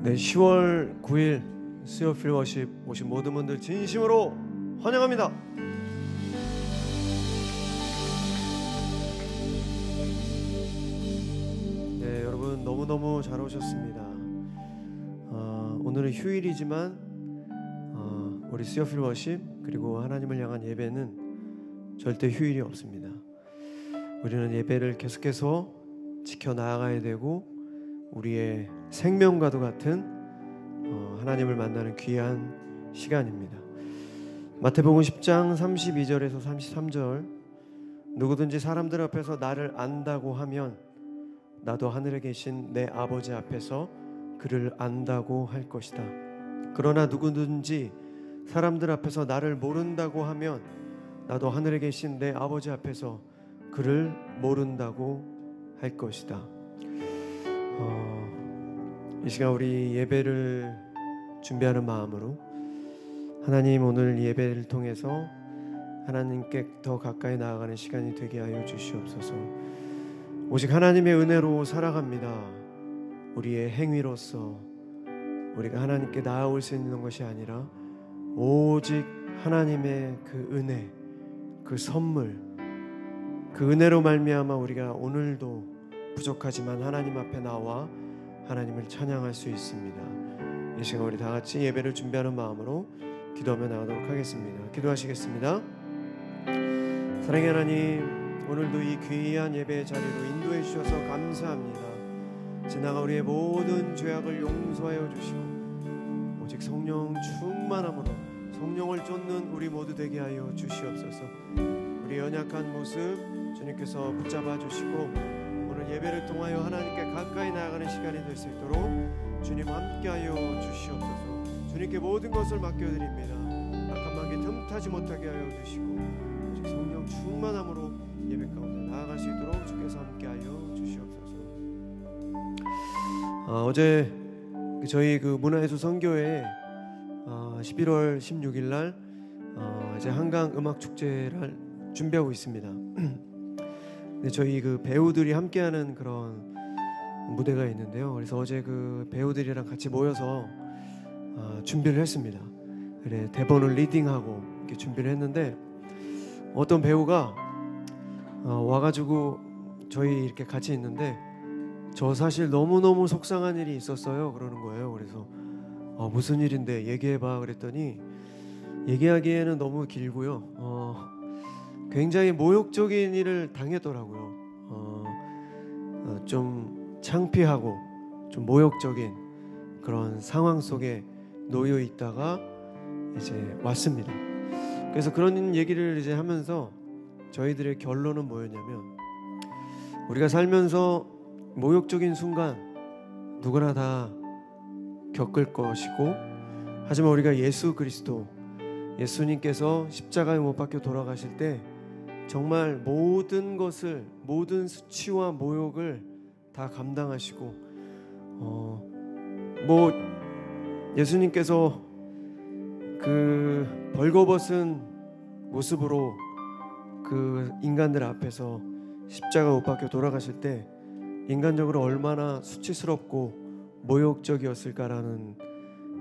네, 10월 9일 수요 필워십 오신 모든 분들 진심으로 환영합니다. 네, 여러분 너무너무 잘 오셨습니다. 오늘은 휴일이지만 우리 수요 필워십 그리고 하나님을 향한 예배는 절대 휴일이 없습니다. 우리는 예배를 계속해서 지켜나가야 되고 우리의 생명과도 같은 하나님을 만나는 귀한 시간입니다. 마태복음 10장 32절에서 33절, 누구든지 사람들 앞에서 나를 안다고 하면 나도 하늘에 계신 내 아버지 앞에서 그를 안다고 할 것이다. 그러나 누구든지 사람들 앞에서 나를 모른다고 하면 나도 하늘에 계신 내 아버지 앞에서 그를 모른다고 할 것이다. 이 시간 우리 예배를 준비하는 마음으로 하나님, 오늘 예배를 통해서 하나님께 더 가까이 나아가는 시간이 되게 하여 주시옵소서. 오직 하나님의 은혜로 살아갑니다. 우리의 행위로서 우리가 하나님께 나아올 수 있는 것이 아니라 오직 하나님의 그 은혜, 그 선물, 그 은혜로 말미암아 우리가 오늘도 부족하지만 하나님 앞에 나와 하나님을 찬양할 수 있습니다. 이 시간 우리 다 같이 예배를 준비하는 마음으로 기도하며 나가도록 하겠습니다. 기도하시겠습니다. 사랑의 하나님, 오늘도 이 귀한 예배의 자리로 인도해 주셔서 감사합니다. 지나가 우리의 모든 죄악을 용서하여 주시고 오직 성령 충만함으로 성령을 쫓는 우리 모두 되게 하여 주시옵소서. 우리 연약한 모습 주님께서 붙잡아 주시고 오늘 예배를 통하여 하나님께 가까이 나아가는 시간이 될 수 있도록 주님 함께하여 주시옵소서. 주님께 모든 것을 맡겨드립니다. 악한 마귀 틈타지 못하게 하여 주시고 오직 성령 충만함으로 예배 가운데 나아갈 수 있도록 주께서 함께하여 주시옵소서. 어제 저희 그 문화예술 선교회 11월 16일 날 이제 한강 음악 축제를 준비하고 있습니다. 저희 그 배우들이 함께하는 그런 무대가 있는데요. 그래서 어제 그 배우들이랑 같이 모여서 준비를 했습니다. 그래, 대본을 리딩하고 이렇게 준비를 했는데 어떤 배우가 와가지고 저희 이렇게 같이 있는데 저 사실 너무너무 속상한 일이 있었어요 그러는 거예요. 그래서 무슨 일인데 얘기해봐 그랬더니 얘기하기에는 너무 길고요. 굉장히 모욕적인 일을 당했더라고요. 좀 창피하고 좀 모욕적인 그런 상황 속에 놓여 있다가 이제 왔습니다. 그래서 그런 얘기를 이제 하면서 저희들의 결론은 뭐였냐면, 우리가 살면서 모욕적인 순간 누구나 다 겪을 것이고, 하지만 우리가 예수 그리스도, 예수님께서 십자가에 못 박혀 돌아가실 때 정말 모든 것을, 모든 수치와 모욕을 다 감당하시고 예수님께서 그 벌거벗은 모습으로 그 인간들 앞에서 십자가 못 박혀 돌아가실 때 인간적으로 얼마나 수치스럽고 모욕적이었을까라는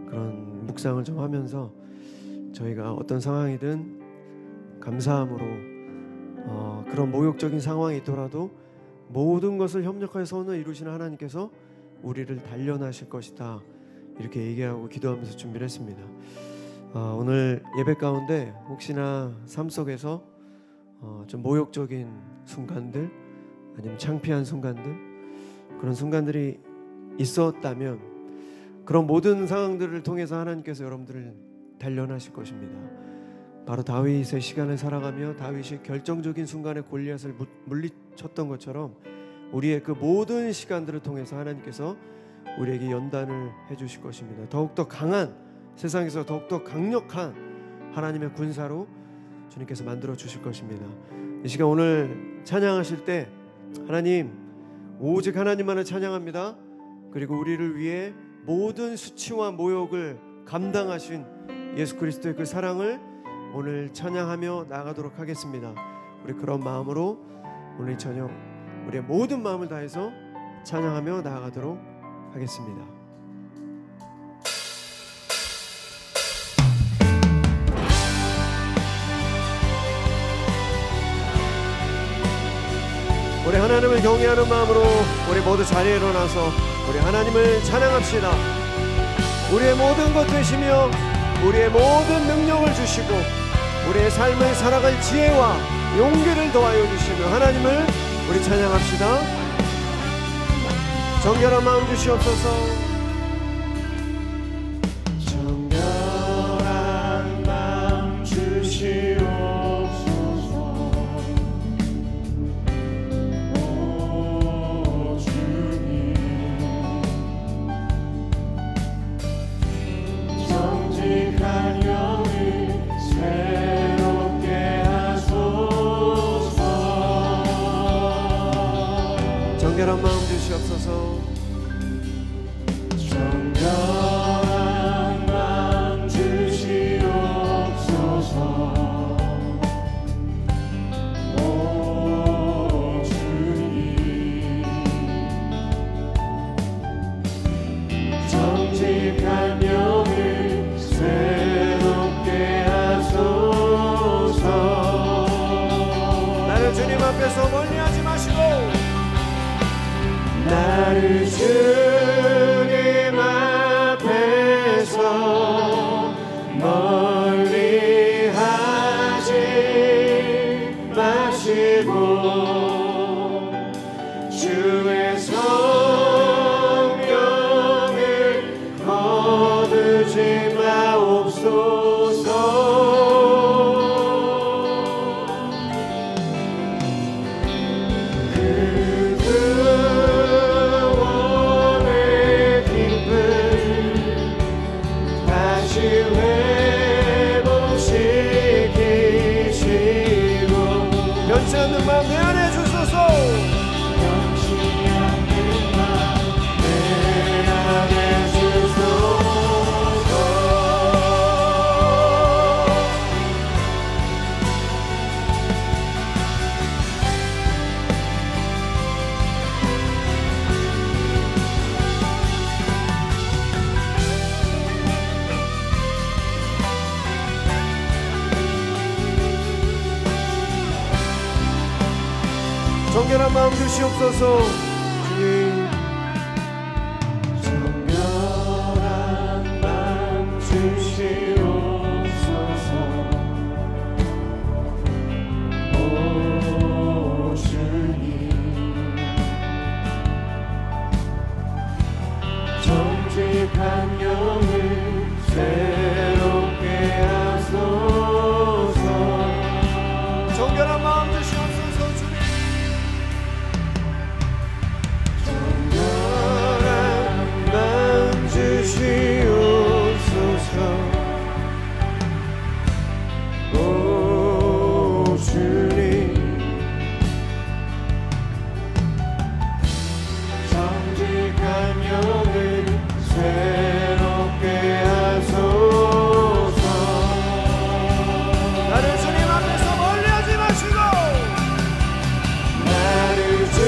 그런 묵상을 좀 하면서 저희가 어떤 상황이든 감사함으로 그런 모욕적인 상황이 있더라도 모든 것을 협력하여 선을 이루시는 하나님께서 우리를 단련하실 것이다, 이렇게 얘기하고 기도하면서 준비를 했습니다. 오늘 예배 가운데 혹시나 삶 속에서 좀 모욕적인 순간들, 아니면 창피한 순간들, 그런 순간들이 있었다면 그런 모든 상황들을 통해서 하나님께서 여러분들을 단련하실 것입니다. 바로 다윗의 시간을 살아가며 다윗이 결정적인 순간에 골리앗을 물리쳤던 것처럼 우리의 그 모든 시간들을 통해서 하나님께서 우리에게 연단을 해주실 것입니다. 더욱더 강한, 세상에서 더욱더 강력한 하나님의 군사로 주님께서 만들어 주실 것입니다. 이 시간 오늘 찬양하실 때 하나님, 오직 하나님만을 찬양합니다. 그리고 우리를 위해 모든 수치와 모욕을 감당하신 예수 그리스도의 그 사랑을 오늘 찬양하며 나가도록 하겠습니다. 우리 그런 마음으로 오늘 저녁 우리의 모든 마음을 다해서 찬양하며 나아가도록 하겠습니다. 우리 하나님을 경외하는 마음으로 우리 모두 자리에 일어나서 우리 하나님을 찬양합시다. 우리의 모든 것 되시며 우리의 모든 능력을 주시고 우리의 삶을 살아갈 지혜와 용기를 더하여 주시며 하나님을 우리 찬양합시다. 정결한 마음 주시옵소서. 정결한 마음 주시옵소서. 오 주님, 정직한 영을 새롭게 하소서. 정결한 마음 주시옵소서. 정결한 마음 주시옵소서. 오 주님, 정직한 영을 새롭게 하소서. 나를 주님 앞에서 멀리하지 마시고 나를 주님 앞에서 멀리 하지 마시고 주의 성령을 거두지 마옵소서. 변치 않는 마음 내 안에 주소서. 변치 않는 마음 내 안에 주소서. 정결한 마음 주시옵소서. 주님, 정결한 마음 주시옵소서. 오 주님, 정직한 영을 새롭게 하소서. 정결한 마음 주시옵소서. 주님, 주시옵소서. 오 주님, 정직한 영을 새롭게 하소서. 나를 주님 앞에서 멀리하지 마시고 나를 주님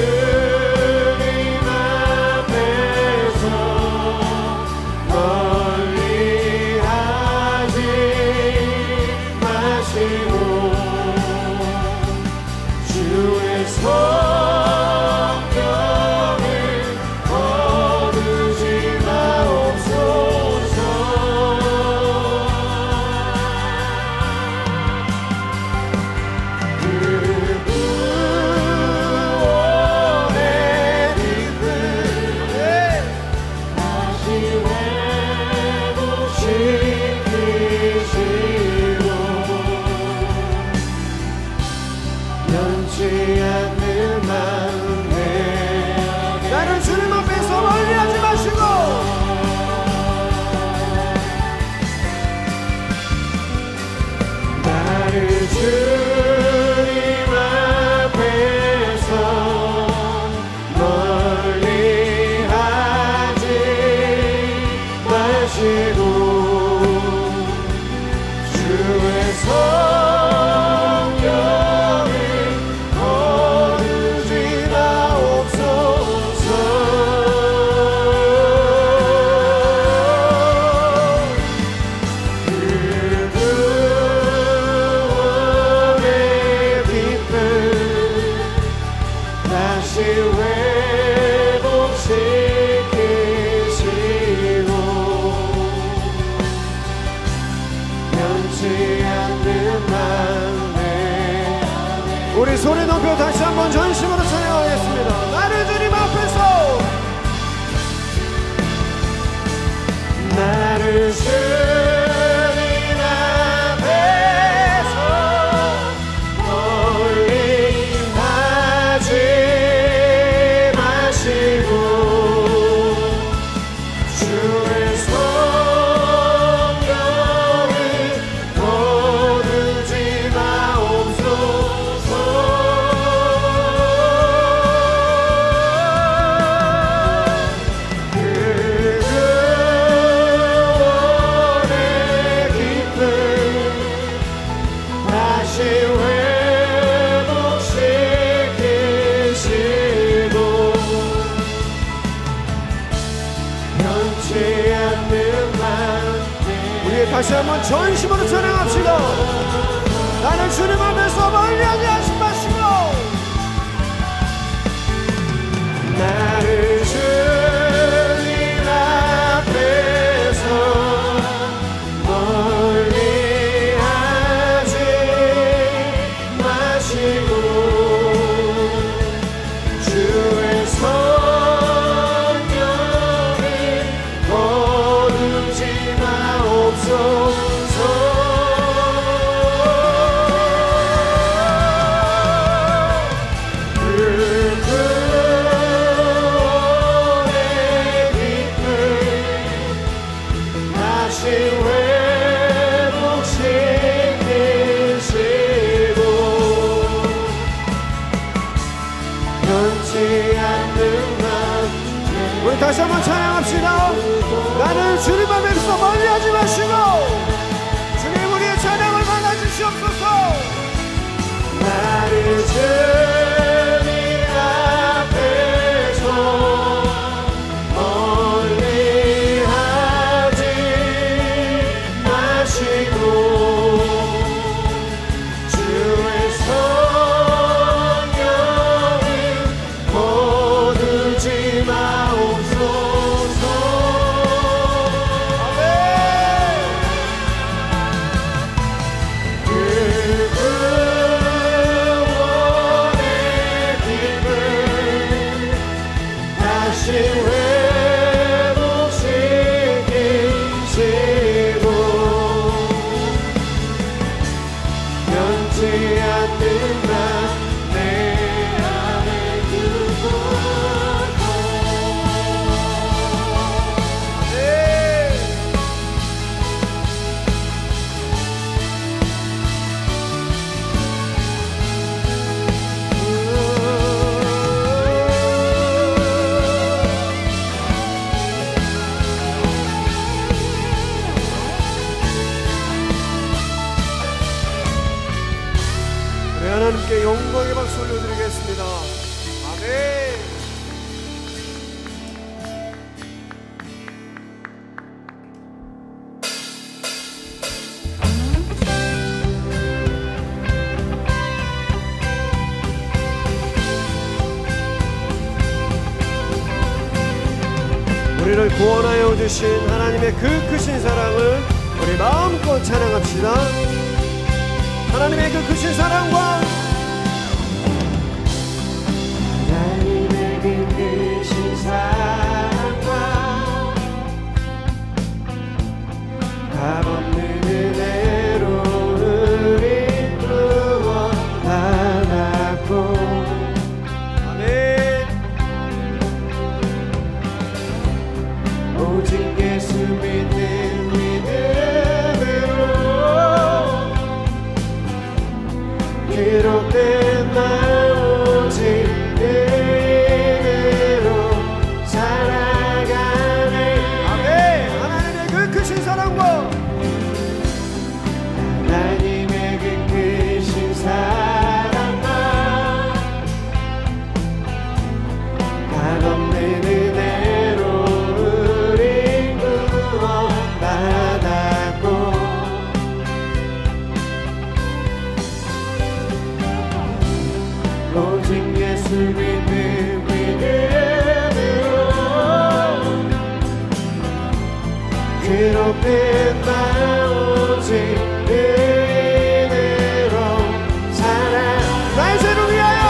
앞에서 멀리하지 마시고 주의 성령을 거두지 마옵소서. 그 구원의 빛을 다시 회복시키시고 변치 않는 마음 내 나를 주님 앞에서 멀리하지 마시고 나를 주님 앞에서 멀리하지 마시고 주의 성령을 높여 다시 한번 전심으로 찬양하겠습니다. 나를 주님 앞에서, 나를 주님 앞에서 멀리 하지 마시고 주의 성령을 거두지 마옵소서. 다시 회복시키시고 변치 않는 마음 우리 다시 한번 전심으로 찬양합시다. 나는 주님 앞에서 멀리하지 마시고, 나를 주님 앞에서 멀리하지 마시고 주의 성령을 거두지 마옵소서. 다시 회복시키시고 변치 않는 마음 우리 다시 한번 찬양합시다. 나는 주님 앞에서 멀리하지 마시고, 주님 우리의 찬양을 받아주시옵소서. 나를 주님 앞에서 멀리하지 마시고 주의 성령을 거두지 마옵소서. 그 구원의 기쁨 다시 회복시키시고 변치 않는 나 내 안에 두고 우리 하나님께 영광의 박수 올려드리겠습니다. 아멘. 우리를 구원하여 주신 하나님의 그 크신 사랑을 우리 마음껏 찬양합시다. 하나님의 그 크신 사랑과 하나님의 그 크신 사랑과 값없는 은혜로 우리 구원받았고 아멘. 오직 예수 믿는 믿음으로 기록된 나 오직 은혜로 살아가네. 아멘. 하나님의 그 크신 사랑과 하나님의 그 크신 사랑과 값없는 은혜로 우리 구원받았고 오직 예수 믿는 믿음으로 기록된 나 오직 은혜로 살아 나의 죄를 위하여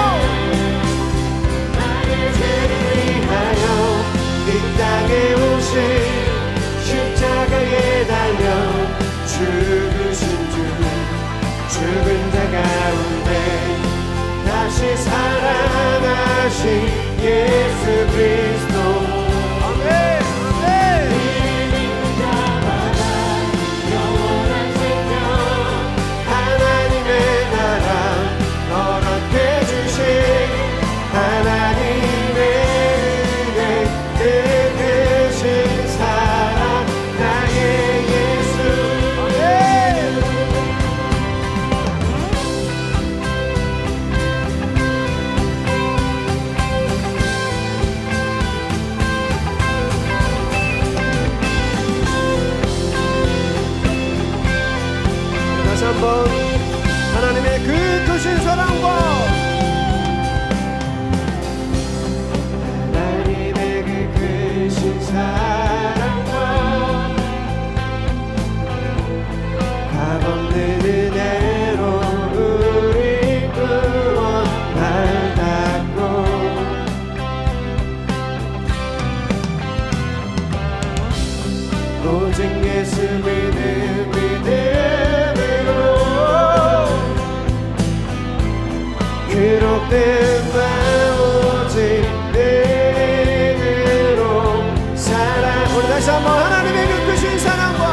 예수 그리스도 아멘. 영원한 생명 하나님의 나라 허락해 주신 하나님의 은혜 그 크신 사랑 나의 예수 다시 한번 하나님의 그 크신 사랑과 하나님의 그 크신 사랑과 값없는 은혜로 우리 구원 받았고 오직 예수 믿음으로 기록된 바 오직 은혜로 사랑 우리 다시 한번 하나님의 그 크신 사랑과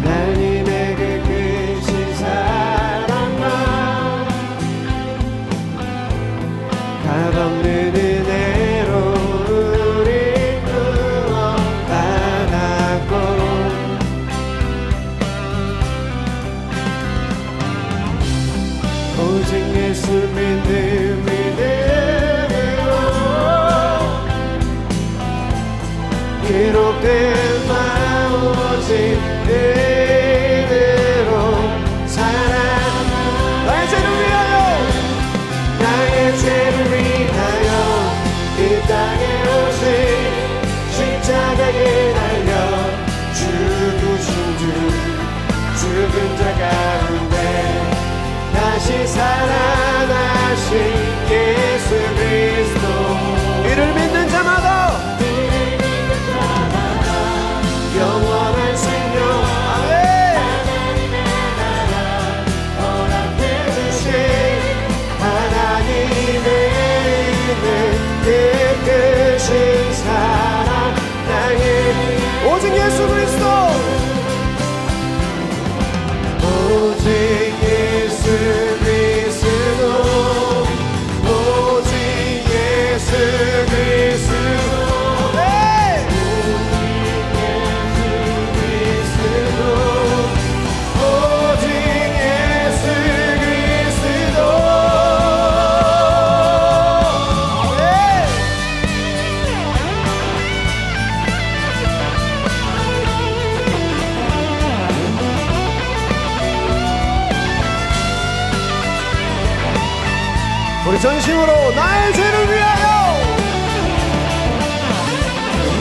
하나님의 그 크신 사랑과 값없는 은혜로 우리 구원 받았고 오직 예수 믿음으로 기록된 바 오직 은혜로 사랑 나의 죄를 위하여 나의 죄를 위하여 이 땅에 오신 십자가에 달려 죽으신 주 죽은 자 가운데 다시 살아나신 예수 그리스도 이를 믿는 자마다 영원한 생명 아멘. 허락해 주신 하나님의 은혜 그 크신 사랑 나의 오직 예수 그리스도 오직 예수 그리스도 오직 예수 그리스도 네. 오직 예수 그리스도 네. 우리 전심으로 나의 죄를 위하여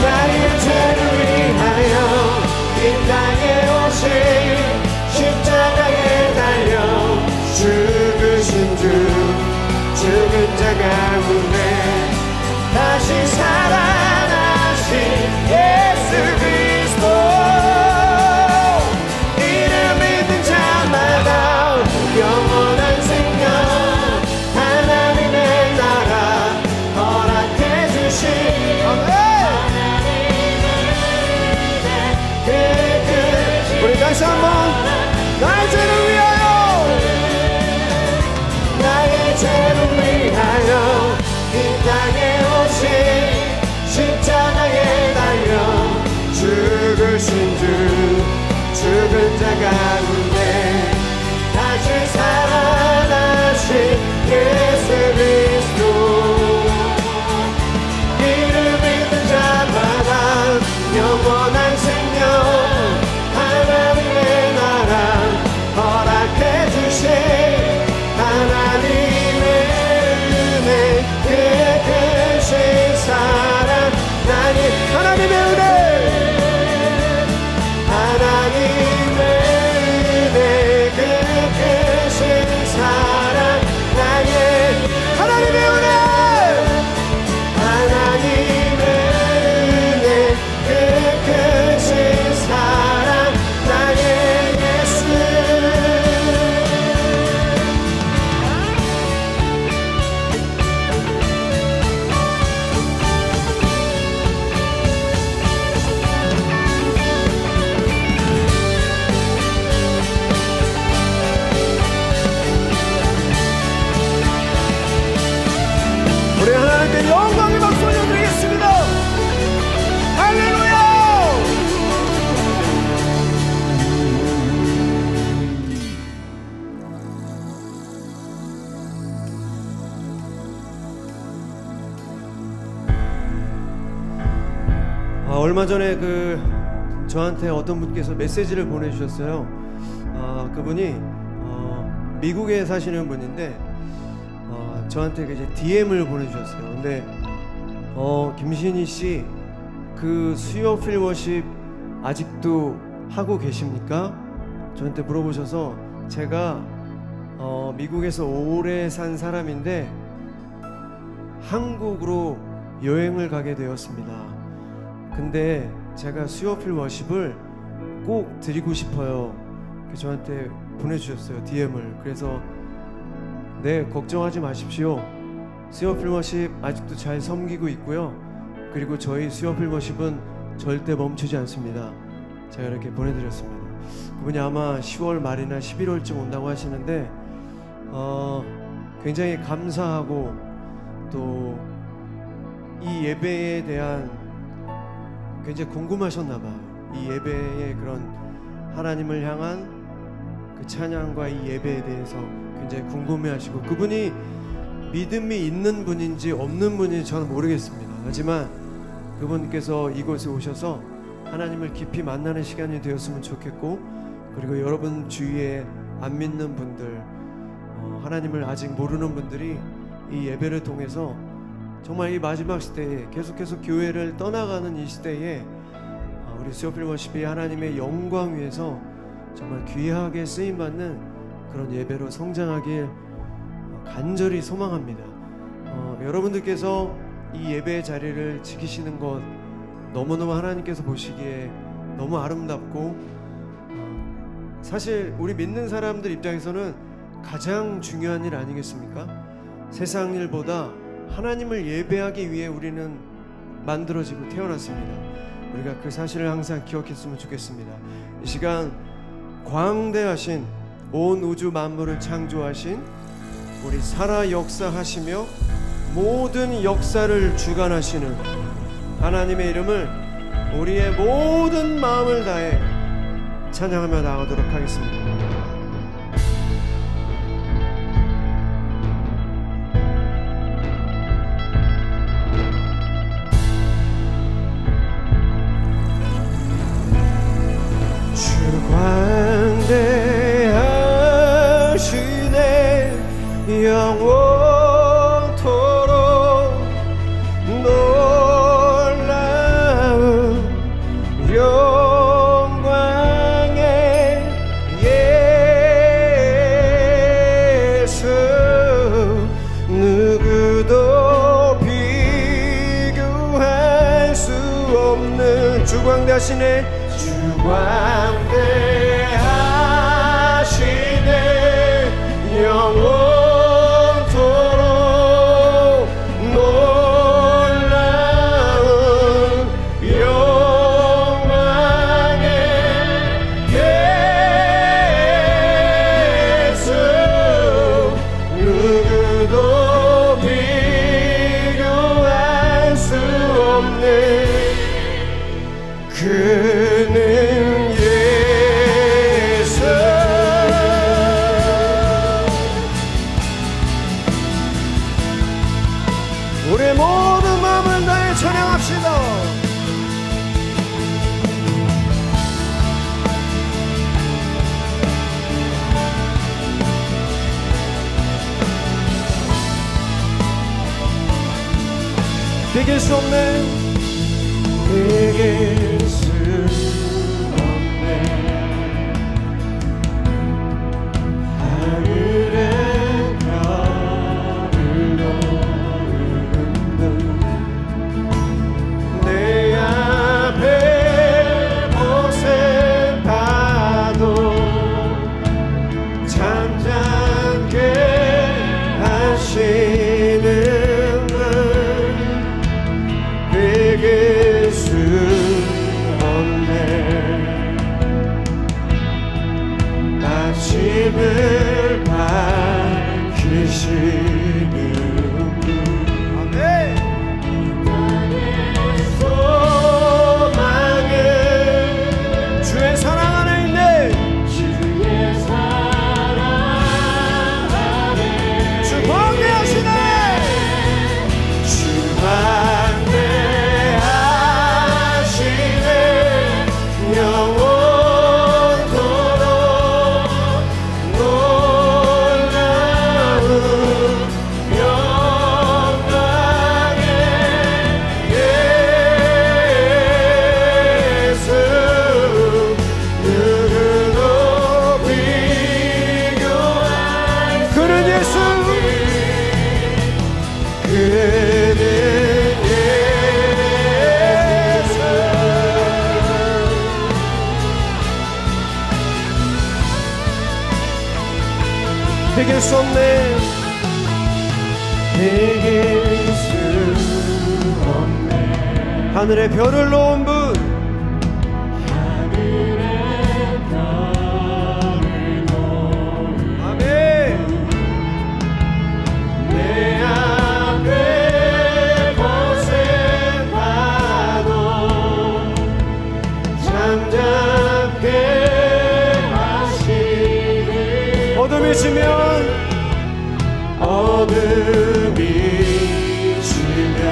나의 죄를 위하여 이 땅에 오신 십자가에 달려 죽으신 주 죽은 자 가운데 다시 살아나신 예수 그리스도 이를 믿는 자마다 영원한 생명 하나님의 나라 허락해 주신 우리 다시 한번 나의 죄를 위하여 나의 죄를 위하여 이 땅에 오신 십자가에 달려 죽으신 주 죽은 자 가운데 다시 살아나신 예수 그리스도 이를 믿는 자마다 영원한 생명 하나님의 나라 허락해 주신 하나님의 은혜 그 크신 사랑 하나님의 은혜 하나님의 얼마 전에 저한테 어떤 분께서 메시지를 보내주셨어요. 그분이 미국에 사시는 분인데 저한테 이제 DM을 보내주셨어요. 근데 김신희 씨 그 수요 필워십 아직도 하고 계십니까? 저한테 물어보셔서 제가 미국에서 오래 산 사람인데 한국으로 여행을 가게 되었습니다. 근데 제가 수요 필워십을 꼭 드리고 싶어요. 저한테 보내주셨어요, DM을. 그래서 네, 걱정하지 마십시오. 수요 필워십 아직도 잘 섬기고 있고요. 그리고 저희 수요 필워십은 절대 멈추지 않습니다. 제가 이렇게 보내드렸습니다. 그분이 아마 10월 말이나 11월쯤 온다고 하시는데 굉장히 감사하고 또 이 예배에 대한 굉장히 궁금하셨나 봐요. 이 예배의 그런 하나님을 향한 그 찬양과 이 예배에 대해서 굉장히 궁금해하시고, 그분이 믿음이 있는 분인지 없는 분인지 저는 모르겠습니다. 하지만 그분께서 이곳에 오셔서 하나님을 깊이 만나는 시간이 되었으면 좋겠고, 그리고 여러분 주위에 안 믿는 분들, 하나님을 아직 모르는 분들이 이 예배를 통해서 정말 이 마지막 시대에 계속해서 교회를 떠나가는 이 시대에 우리 수요 필워십이 하나님의 영광 위에서 정말 귀하게 쓰임받는 그런 예배로 성장하길 간절히 소망합니다. 여러분들께서 이 예배의 자리를 지키시는 것 너무너무 하나님께서 보시기에 너무 아름답고, 사실 우리 믿는 사람들 입장에서는 가장 중요한 일 아니겠습니까? 세상 일보다 하나님을 예배하기 위해 우리는 만들어지고 태어났습니다. 우리가 그 사실을 항상 기억했으면 좋겠습니다. 이 시간 광대하신 온 우주 만물을 창조하신 우리 살아 역사하시며 모든 역사를 주관하시는 하나님의 이름을 우리의 모든 마음을 다해 찬양하며 나가도록 하겠습니다. 광대하시네 영원토록 놀라운 영광의 예수, 누구도 비교할 수 없는 주광대하시네, 주광대하시네 영원토록 놀라운 영광의 예수, 누구도 비교할 수 없는 그는 예수. 우리의 모든 마음을 다해 찬양합시다. 비길 수 없네, 비길 수 없네, 하늘의 별을 오르는 내 앞에 곳에 봐도 잠잠게 하시는 분, 비길 수 예수. 그는 예수. 이길 수 없네. 이길 수 없네. 하늘의 별을 놓은 분, 하늘의 별을 놓은 아멘. 내 앞에 거센파도 잠잠케 하시네. 어둠이 지면 어둠이 지면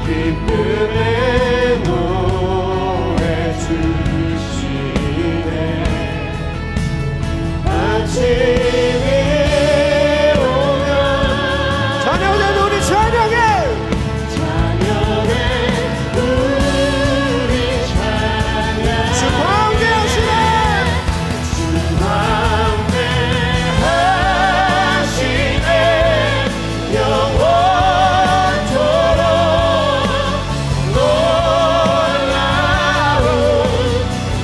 기쁨의 노래 주시네. 아침이 오면 자녀된 우리 찬양해. 자녀된 우리 찬양. 주 광대하시네. 주 광대하시네. 영원토록 놀라운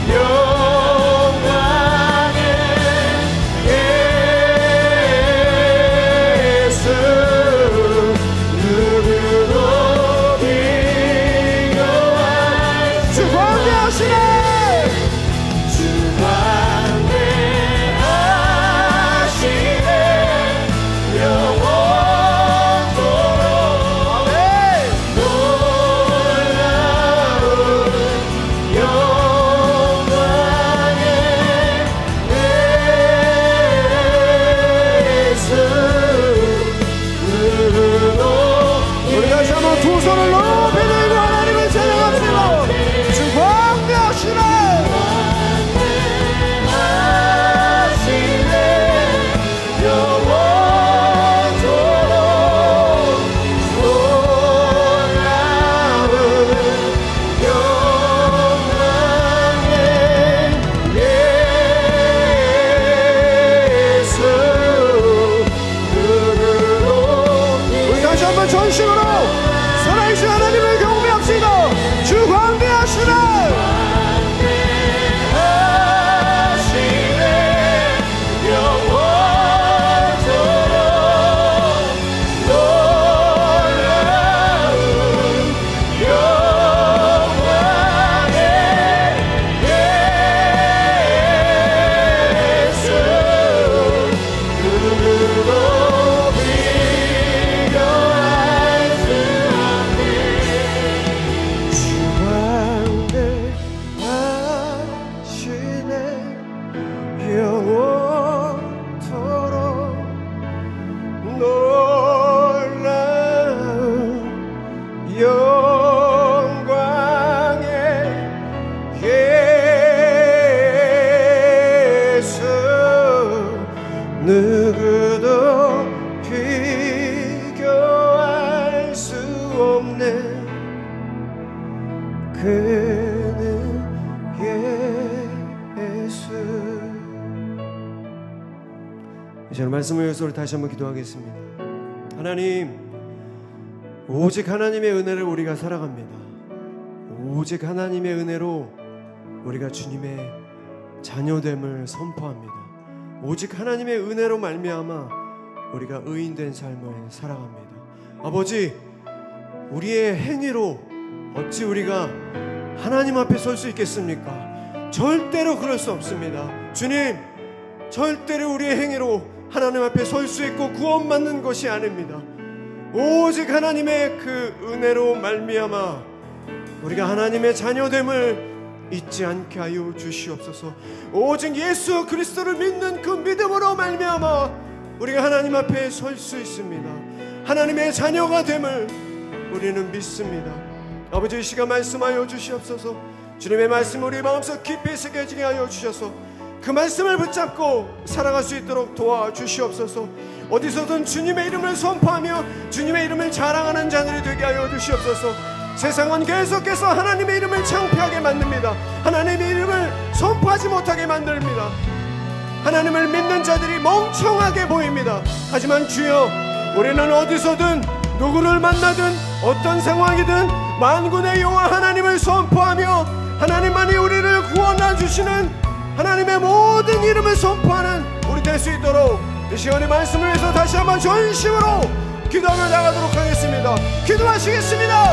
영광의 예수. 누구도 비교할 주 광대하시네. 주 광대하시네. 영원토록 놀라운 영광의 예수. 누구도 우리 다시 한번 두 손을 높이 들고 하나님을 찬양합시다. 주 광대하시네. 하시네. 영원토록 놀라운 영광의 예수. 누구도 우리 다시 한번 전심으로 살아계신 하나님을 경배합시다. 주 광대하시네. 하시네. 영원토록 놀라운 영광의 예수. 누구도 비교할 수 없네. 주 광대하시네. 영원토록 놀라운 영광의 예수. 누구도 비교할 수 없네. 그는 예수. 이제 말씀을 위해서 다시 한번 기도하겠습니다. 하나님, 오직 하나님의 은혜를 우리가 살아갑니다. 오직 하나님의 은혜로 우리가 주님의 자녀됨을 선포합니다. 오직 하나님의 은혜로 말미암아 우리가 의인된 삶을 살아갑니다. 아버지, 우리의 행위로 어찌 우리가 하나님 앞에 설 수 있겠습니까? 절대로 그럴 수 없습니다. 주님, 절대로 우리의 행위로 하나님 앞에 설 수 있고 구원받는 것이 아닙니다. 오직 하나님의 그 은혜로 말미암아 우리가 하나님의 자녀됨을 잊지 않게 하여 주시옵소서. 오직 예수 그리스도를 믿는 그 믿음으로 말미암아 우리가 하나님 앞에 설 수 있습니다. 하나님의 자녀가 됨을 우리는 믿습니다. 아버지, 이 시간 말씀하여 주시옵소서. 주님의 말씀 우리 마음속 깊이 새겨지게 하여 주셔서 그 말씀을 붙잡고 살아갈 수 있도록 도와주시옵소서. 어디서든 주님의 이름을 선포하며 주님의 이름을 자랑하는 자들이 되게 하여 주시옵소서. 세상은 계속해서 하나님의 이름을 창피하게 만듭니다. 하나님의 이름을 선포하지 못하게 만듭니다. 하나님을 믿는 자들이 멍청하게 보입니다. 하지만 주여, 우리는 어디서든 누구를 만나든 어떤 상황이든 만군의 여호와 하나님을 선포하며 하나님만이 우리를 구원해 주시는 하나님의 모든 이름을 선포하는 우리 될 수 있도록 이 시간의 말씀을 위해서 다시 한번 전심으로 기도하며 나가도록 하겠습니다. 기도하시겠습니다.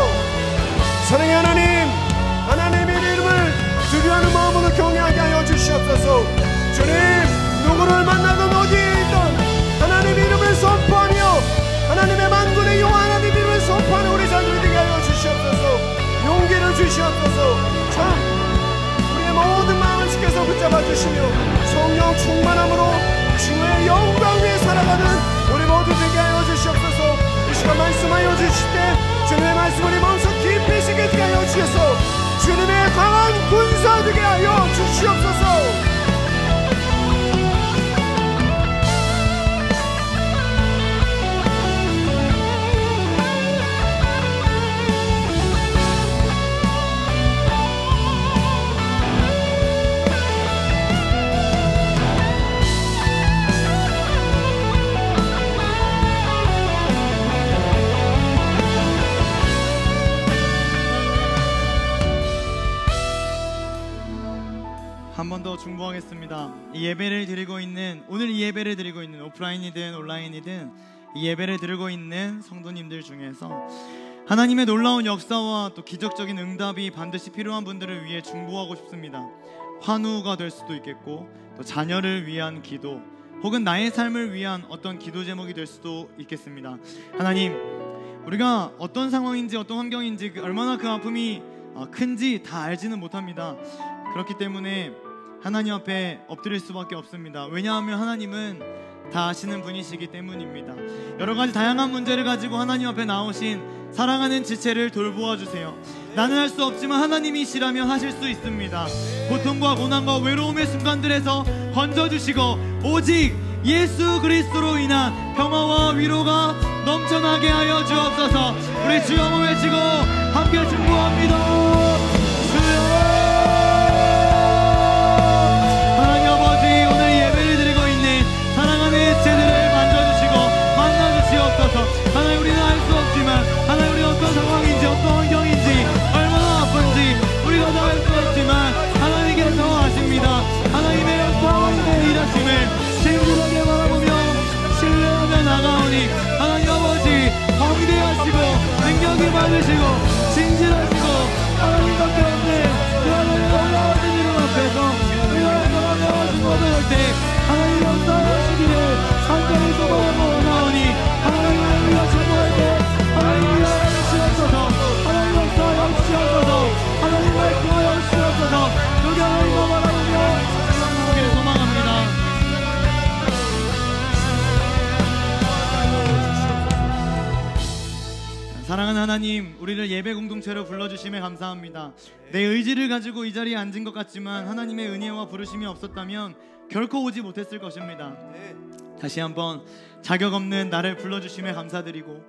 사랑의 하나님, 하나님의 이름을 두려워하는 마음으로 경외하게 하여 주시옵소서. 주님, 누구를 만나든 어디에 있든 하나님의 이름을 선포하며 하나님의 만군의 여호와 하나님의 이름을 선포하는 우리 자들이 되게 하여 주시옵소서. 용기를 주시옵소서. 참 우리의 모든 마음을 지켜서 붙잡아 주시며 성령 충만함으로 주의 영광 위에 살아가는 우리 모두 되게 하여 주시옵소서. 이 시간 말씀하여 주실 때 주님의 말씀을 마음속 깊이 새기게 하여 주셔서 주님의 강한 군사 되게 하여 주시옵소서. 한 번 더 중보하겠습니다. 이 예배를 드리고 있는, 오늘 이 예배를 드리고 있는 오프라인이든 온라인이든 이 예배를 드리고 있는 성도님들 중에서 하나님의 놀라운 역사와 또 기적적인 응답이 반드시 필요한 분들을 위해 중보하고 싶습니다. 환우가 될 수도 있겠고, 또 자녀를 위한 기도, 혹은 나의 삶을 위한 어떤 기도 제목이 될 수도 있겠습니다. 하나님, 우리가 어떤 상황인지 어떤 환경인지 얼마나 그 아픔이 큰지 다 알지는 못합니다. 그렇기 때문에 하나님 앞에 엎드릴 수밖에 없습니다. 왜냐하면 하나님은 다 아시는 분이시기 때문입니다. 여러 가지 다양한 문제를 가지고 하나님 앞에 나오신 사랑하는 지체를 돌보아 주세요. 나는 할 수 없지만 하나님이시라면 하실 수 있습니다. 고통과 고난과 외로움의 순간들에서 건져주시고 오직 예수 그리스도로 인한 평화와 위로가 넘쳐나게 하여 주옵소서. 우리 주여 한번 외치고 함께 중보합니다. 주여, 하나님 아버지, 오늘 예배를 드리고 있는 사랑하는 지체들을 만져주시고 만나주시옵소서. 하나님, 우리는 알 수 없지만 하나님, 우리가 어떤 상황인지 어떤 환경인지 얼마나 아픈지 우리가 다 알 수 없지만 하나님께서 아십니다. 하나님의 역사와 하나님의 일하심을 진실하게 바라보며 신뢰하며 나가오니 하나님 아버지, 광대하시고 능력이 많으시고 진실하시고 하나님밖에 없네. 그 하나님의 놀라우신 이름 앞에서 우리가 나가며 중보할 때 하나님 역사하시기를 간절히 소망하고 원하오니 하나님, 우리가 중보할 때 하나님 일하여 주시옵소서. 하나님 역사하여 주시옵소서. 하나님 말씀하여 주시옵소서. 여기 하나님과 바라보며 주시옵기를 소망합니다. 사랑하는 하나님, 우리를 예배 공동체로 불러주심에 감사합니다. 내 의지를 가지고 이 자리에 앉은 것 같지만 하나님의 은혜와 부르심이 없었다면 결코 오지 못했을 것입니다. 다시 한번 자격 없는 나를 불러주심에 감사드리고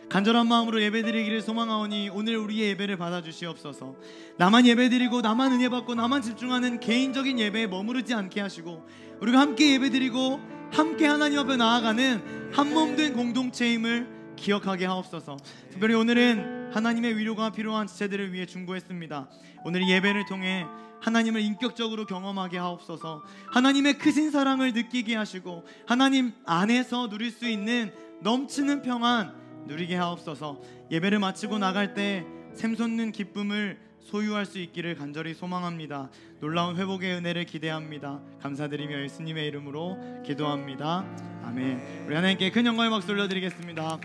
간절한 마음으로 예배드리기를 소망하오니 오늘 우리의 예배를 받아주시옵소서. 나만 예배드리고 나만 은혜받고 나만 집중하는 개인적인 예배에 머무르지 않게 하시고 우리가 함께 예배드리고 함께 하나님 앞에 나아가는 한몸된 공동체임을 기억하게 하옵소서. 특별히 오늘은 하나님의 위로가 필요한 지체들을 위해 중보했습니다. 오늘 이 예배를 통해 하나님을 인격적으로 경험하게 하옵소서. 하나님의 크신 사랑을 느끼게 하시고 하나님 안에서 누릴 수 있는 넘치는 평안 누리게 하옵소서. 예배를 마치고 나갈 때 샘솟는 기쁨을 소유할 수 있기를 간절히 소망합니다. 놀라운 회복의 은혜를 기대합니다. 감사드리며 예수님의 이름으로 기도합니다. 아멘. 우리 하나님께 큰 영광의 박수 올려드리겠습니다.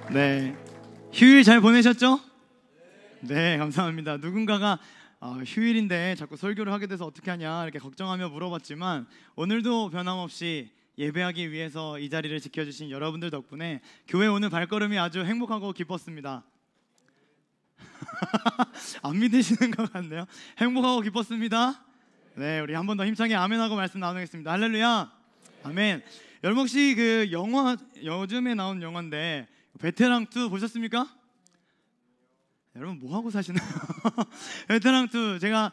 네, 휴일 잘 보내셨죠? 네, 감사합니다. 누군가가 휴일인데 자꾸 설교를 하게 돼서 어떻게 하냐 이렇게 걱정하며 물어봤지만 오늘도 변함없이 예배하기 위해서 이 자리를 지켜주신 여러분들 덕분에 교회 오는 발걸음이 아주 행복하고 기뻤습니다. 안 믿으시는 것 같네요. 행복하고 기뻤습니다. 네, 우리 한 번 더 힘차게 아멘하고 말씀 나누겠습니다. 할렐루야, 아멘. 여러분 혹시 그 영화, 요즘에 나온 영화인데 베테랑 2 보셨습니까? 여러분 뭐 하고 사시나요? 베테랑 2 제가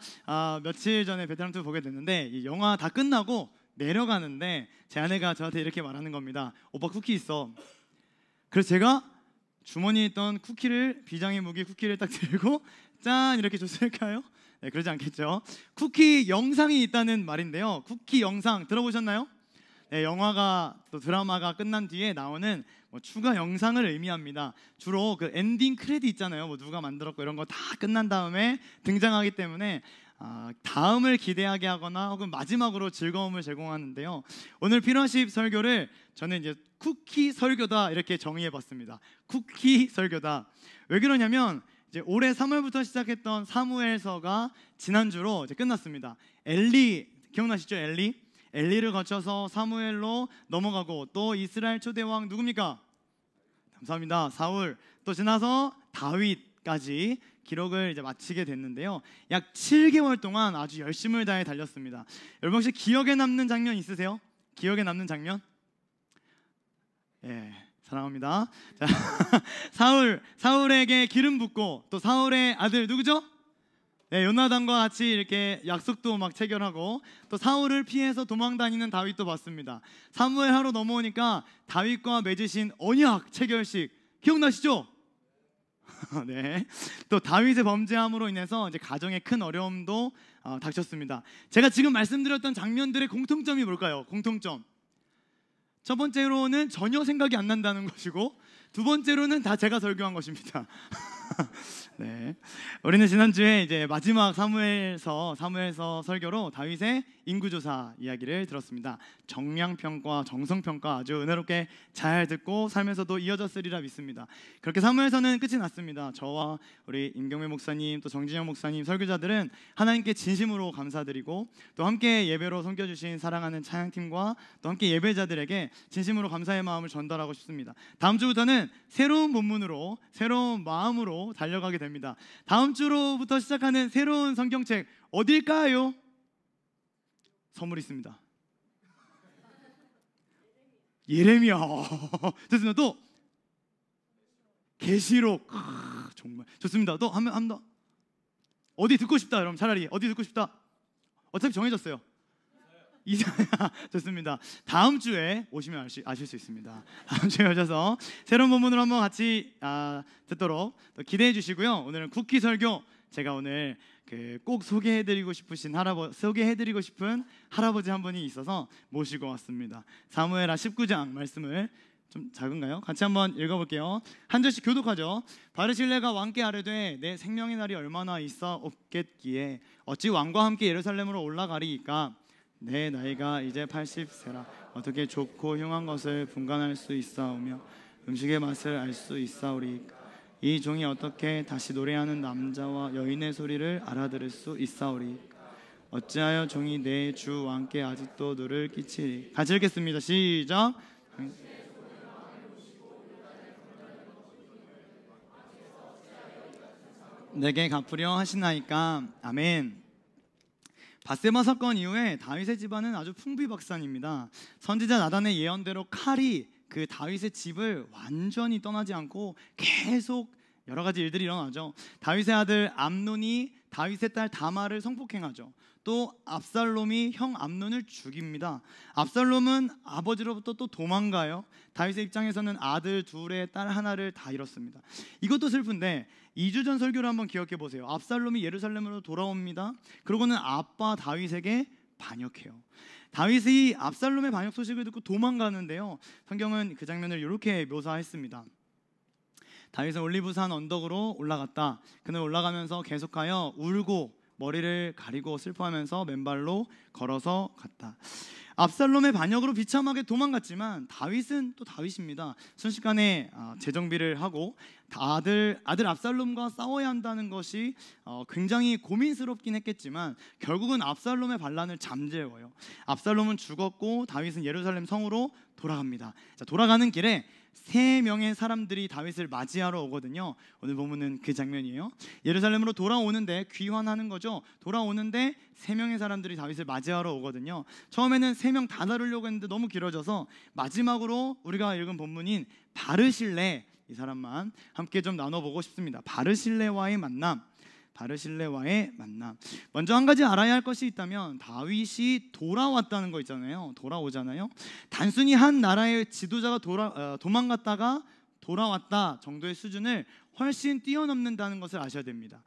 며칠 전에 베테랑 2 보게 됐는데 이 영화 다 끝나고 내려가는데 제 아내가 저한테 이렇게 말하는 겁니다. 오빠 쿠키 있어. 그래서 제가 주머니에 있던 쿠키를 비장의 무기 쿠키를 딱 들고 짠 이렇게 줬을까요? 네, 그러지 않겠죠. 쿠키 영상이 있다는 말인데요. 쿠키 영상 들어보셨나요? 네, 영화가 또 드라마가 끝난 뒤에 나오는 뭐 추가 영상을 의미합니다. 주로 그 엔딩 크레딧 있잖아요. 뭐 누가 만들었고 이런 거 다 끝난 다음에 등장하기 때문에 다음을 기대하게 하거나 혹은 마지막으로 즐거움을 제공하는데요. 오늘 피러십 설교를 저는 이제 쿠키 설교다 이렇게 정의해봤습니다. 쿠키 설교다. 왜 그러냐면 이제 올해 3월부터 시작했던 사무엘서가 지난주로 이제 끝났습니다. 엘리 기억나시죠? 엘리를 거쳐서 사무엘로 넘어가고 또 이스라엘 초대왕 누굽니까? 감사합니다. 사울 또 지나서 다윗까지 기록을 이제 마치게 됐는데요. 약 7개월 동안 아주 열심을 다해 달렸습니다. 여러분 혹시 기억에 남는 장면 있으세요? 기억에 남는 장면? 예, 사랑합니다. 자, 사울에게 기름 붓고 또 사울의 아들 누구죠? 네, 요나단과 같이 이렇게 약속도 막 체결하고 또 사울을 피해서 도망다니는 다윗도 봤습니다. 사무엘 하로 넘어오니까 다윗과 맺으신 언약 체결식 기억나시죠? 네. 또 다윗의 범죄함으로 인해서 이제 가정에 큰 어려움도 닥쳤습니다. 제가 지금 말씀드렸던 장면들의 공통점이 뭘까요? 공통점. 첫 번째로는 전혀 생각이 안 난다는 것이고 두 번째로는 다 제가 설교한 것입니다. 네, 우리는 지난주에 이제 마지막 사무엘서 설교로 다윗의 인구조사 이야기를 들었습니다. 정량평가, 정성평가 아주 은혜롭게 잘 듣고 살면서도 이어졌으리라 믿습니다. 그렇게 사무엘서는 끝이 났습니다. 저와 우리 임경매 목사님 또 정진영 목사님 설교자들은 하나님께 진심으로 감사드리고 또 함께 예배로 섬겨주신 사랑하는 찬양팀과 또 함께 예배자들에게 진심으로 감사의 마음을 전달하고 싶습니다. 다음 주부터는 새로운 본문으로 새로운 마음으로 달려가게 됩니다. 다음 주로부터 시작하는 새로운 성경책 어딜까요? 선물이 있습니다. 예레미야. 좋습니다. 또 계시록. 정말 좋습니다. 또 한 번 더. 어디 듣고 싶다 여러분. 차라리 어디 듣고 싶다. 어차피 정해졌어요. 이사야. 좋습니다. 다음 주에 오시면 아실 수 있습니다. 다음 주에 오셔서 새로운 본문으로 한번 같이 듣도록 기대해 주시고요. 오늘은 쿠키 설교 제가 오늘 꼭 소개해드리고 싶은 할아버지 한 분이 있어서 모시고 왔습니다. 사무엘하 19장 말씀을 좀 작은가요? 같이 한번 읽어볼게요. 한 절씩 교독하죠. 바르실레가 왕께 아뢰되 내 생명의 날이 얼마나 있어 없겠기에 어찌 왕과 함께 예루살렘으로 올라가리이까 내 나이가 이제 80세라 어떻게 좋고 흉한 것을 분간할 수 있사오며 음식의 맛을 알 수 있사오리이까 이 종이 어떻게 다시 노래하는 남자와 여인의 소리를 알아들을 수 있사오리이까 어찌하여 종이 내 주 왕께 아직도 누를 끼치리. 같이 읽겠습니다. 시작. 내게 갚으려 하시나이까. 아멘. 밧세바 사건 이후에 다윗의 집안은 아주 풍비박산입니다. 선지자 나단의 예언대로 칼이 그 다윗의 집을 완전히 떠나지 않고 계속 여러 가지 일들이 일어나죠. 다윗의 아들 암논이 다윗의 딸 다마를 성폭행하죠. 또 압살롬이 형 암논을 죽입니다. 압살롬은 아버지로부터 또 도망가요. 다윗의 입장에서는 아들 둘에 딸 하나를 다 잃었습니다. 이것도 슬픈데 2주 전 설교를 한번 기억해 보세요. 압살롬이 예루살렘으로 돌아옵니다. 그러고는 아빠 다윗에게 반역해요. 다윗이 압살롬의 반역 소식을 듣고 도망가는데요. 성경은 그 장면을 이렇게 묘사했습니다. 다윗은 올리브산 언덕으로 올라갔다. 그는 올라가면서 계속하여 울고 머리를 가리고 슬퍼하면서 맨발로 걸어서 갔다. 압살롬의 반역으로 비참하게 도망갔지만 다윗은 또 다윗입니다. 순식간에 재정비를 하고 아들 압살롬과 싸워야 한다는 것이 굉장히 고민스럽긴 했겠지만 결국은 압살롬의 반란을 잠재워요. 압살롬은 죽었고 다윗은 예루살렘 성으로 돌아갑니다. 자, 돌아가는 길에 3명의 사람들이 다윗을 맞이하러 오거든요. 오늘 본문은 그 장면이에요. 예루살렘으로 돌아오는데, 귀환하는 거죠. 돌아오는데 3명의 사람들이 다윗을 맞이하러 오거든요. 처음에는 3명 다 다루려고 했는데 너무 길어져서 마지막으로 우리가 읽은 본문인 바르실레, 이 사람만 함께 좀 나눠보고 싶습니다. 바르실레와의 만남. 바르실레와의 만남. 먼저 한 가지 알아야 할 것이 있다면, 다윗이 돌아왔다는 거 있잖아요. 돌아오잖아요. 단순히 한 나라의 지도자가 도망갔다가 돌아왔다 정도의 수준을 훨씬 뛰어넘는다는 것을 아셔야 됩니다.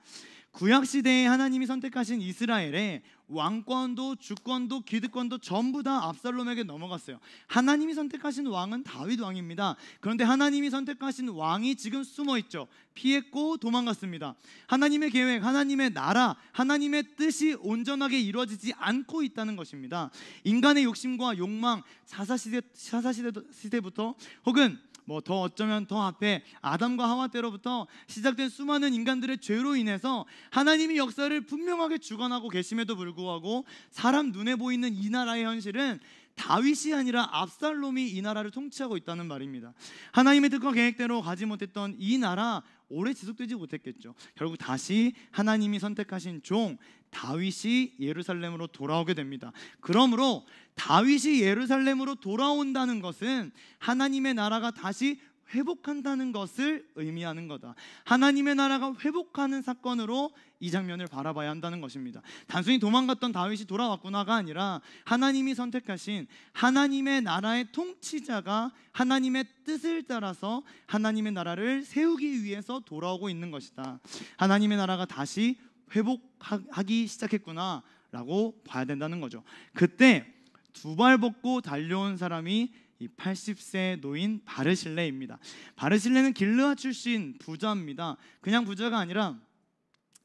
구약시대에 하나님이 선택하신 이스라엘에 왕권도 주권도 기득권도 전부 다 압살롬에게 넘어갔어요. 하나님이 선택하신 왕은 다윗 왕입니다. 그런데 하나님이 선택하신 왕이 지금 숨어있죠. 피했고 도망갔습니다. 하나님의 계획, 하나님의 나라, 하나님의 뜻이 온전하게 이루어지지 않고 있다는 것입니다. 인간의 욕심과 욕망, 사사시대부터 혹은 더 어쩌면 더 앞에 아담과 하와 때로부터 시작된 수많은 인간들의 죄로 인해서 하나님이 역사를 분명하게 주관하고 계심에도 불구하고 사람 눈에 보이는 이 나라의 현실은 다윗이 아니라 압살롬이 이 나라를 통치하고 있다는 말입니다. 하나님의 뜻과 계획대로 가지 못했던 이 나라, 오래 지속되지 못했겠죠. 결국 다시 하나님이 선택하신 종 다윗이 예루살렘으로 돌아오게 됩니다. 그러므로 다윗이 예루살렘으로 돌아온다는 것은 하나님의 나라가 다시 회복한다는 것을 의미하는 거다. 하나님의 나라가 회복하는 사건으로 이 장면을 바라봐야 한다는 것입니다. 단순히 도망갔던 다윗이 돌아왔구나가 아니라 하나님이 선택하신 하나님의 나라의 통치자가 하나님의 뜻을 따라서 하나님의 나라를 세우기 위해서 돌아오고 있는 것이다. 하나님의 나라가 다시 회복하기 시작했구나 라고 봐야 된다는 거죠. 그때 두 발 벗고 달려온 사람이 이 80세 노인 바르실레입니다. 바르실레는 길르앗 출신 부자입니다. 그냥 부자가 아니라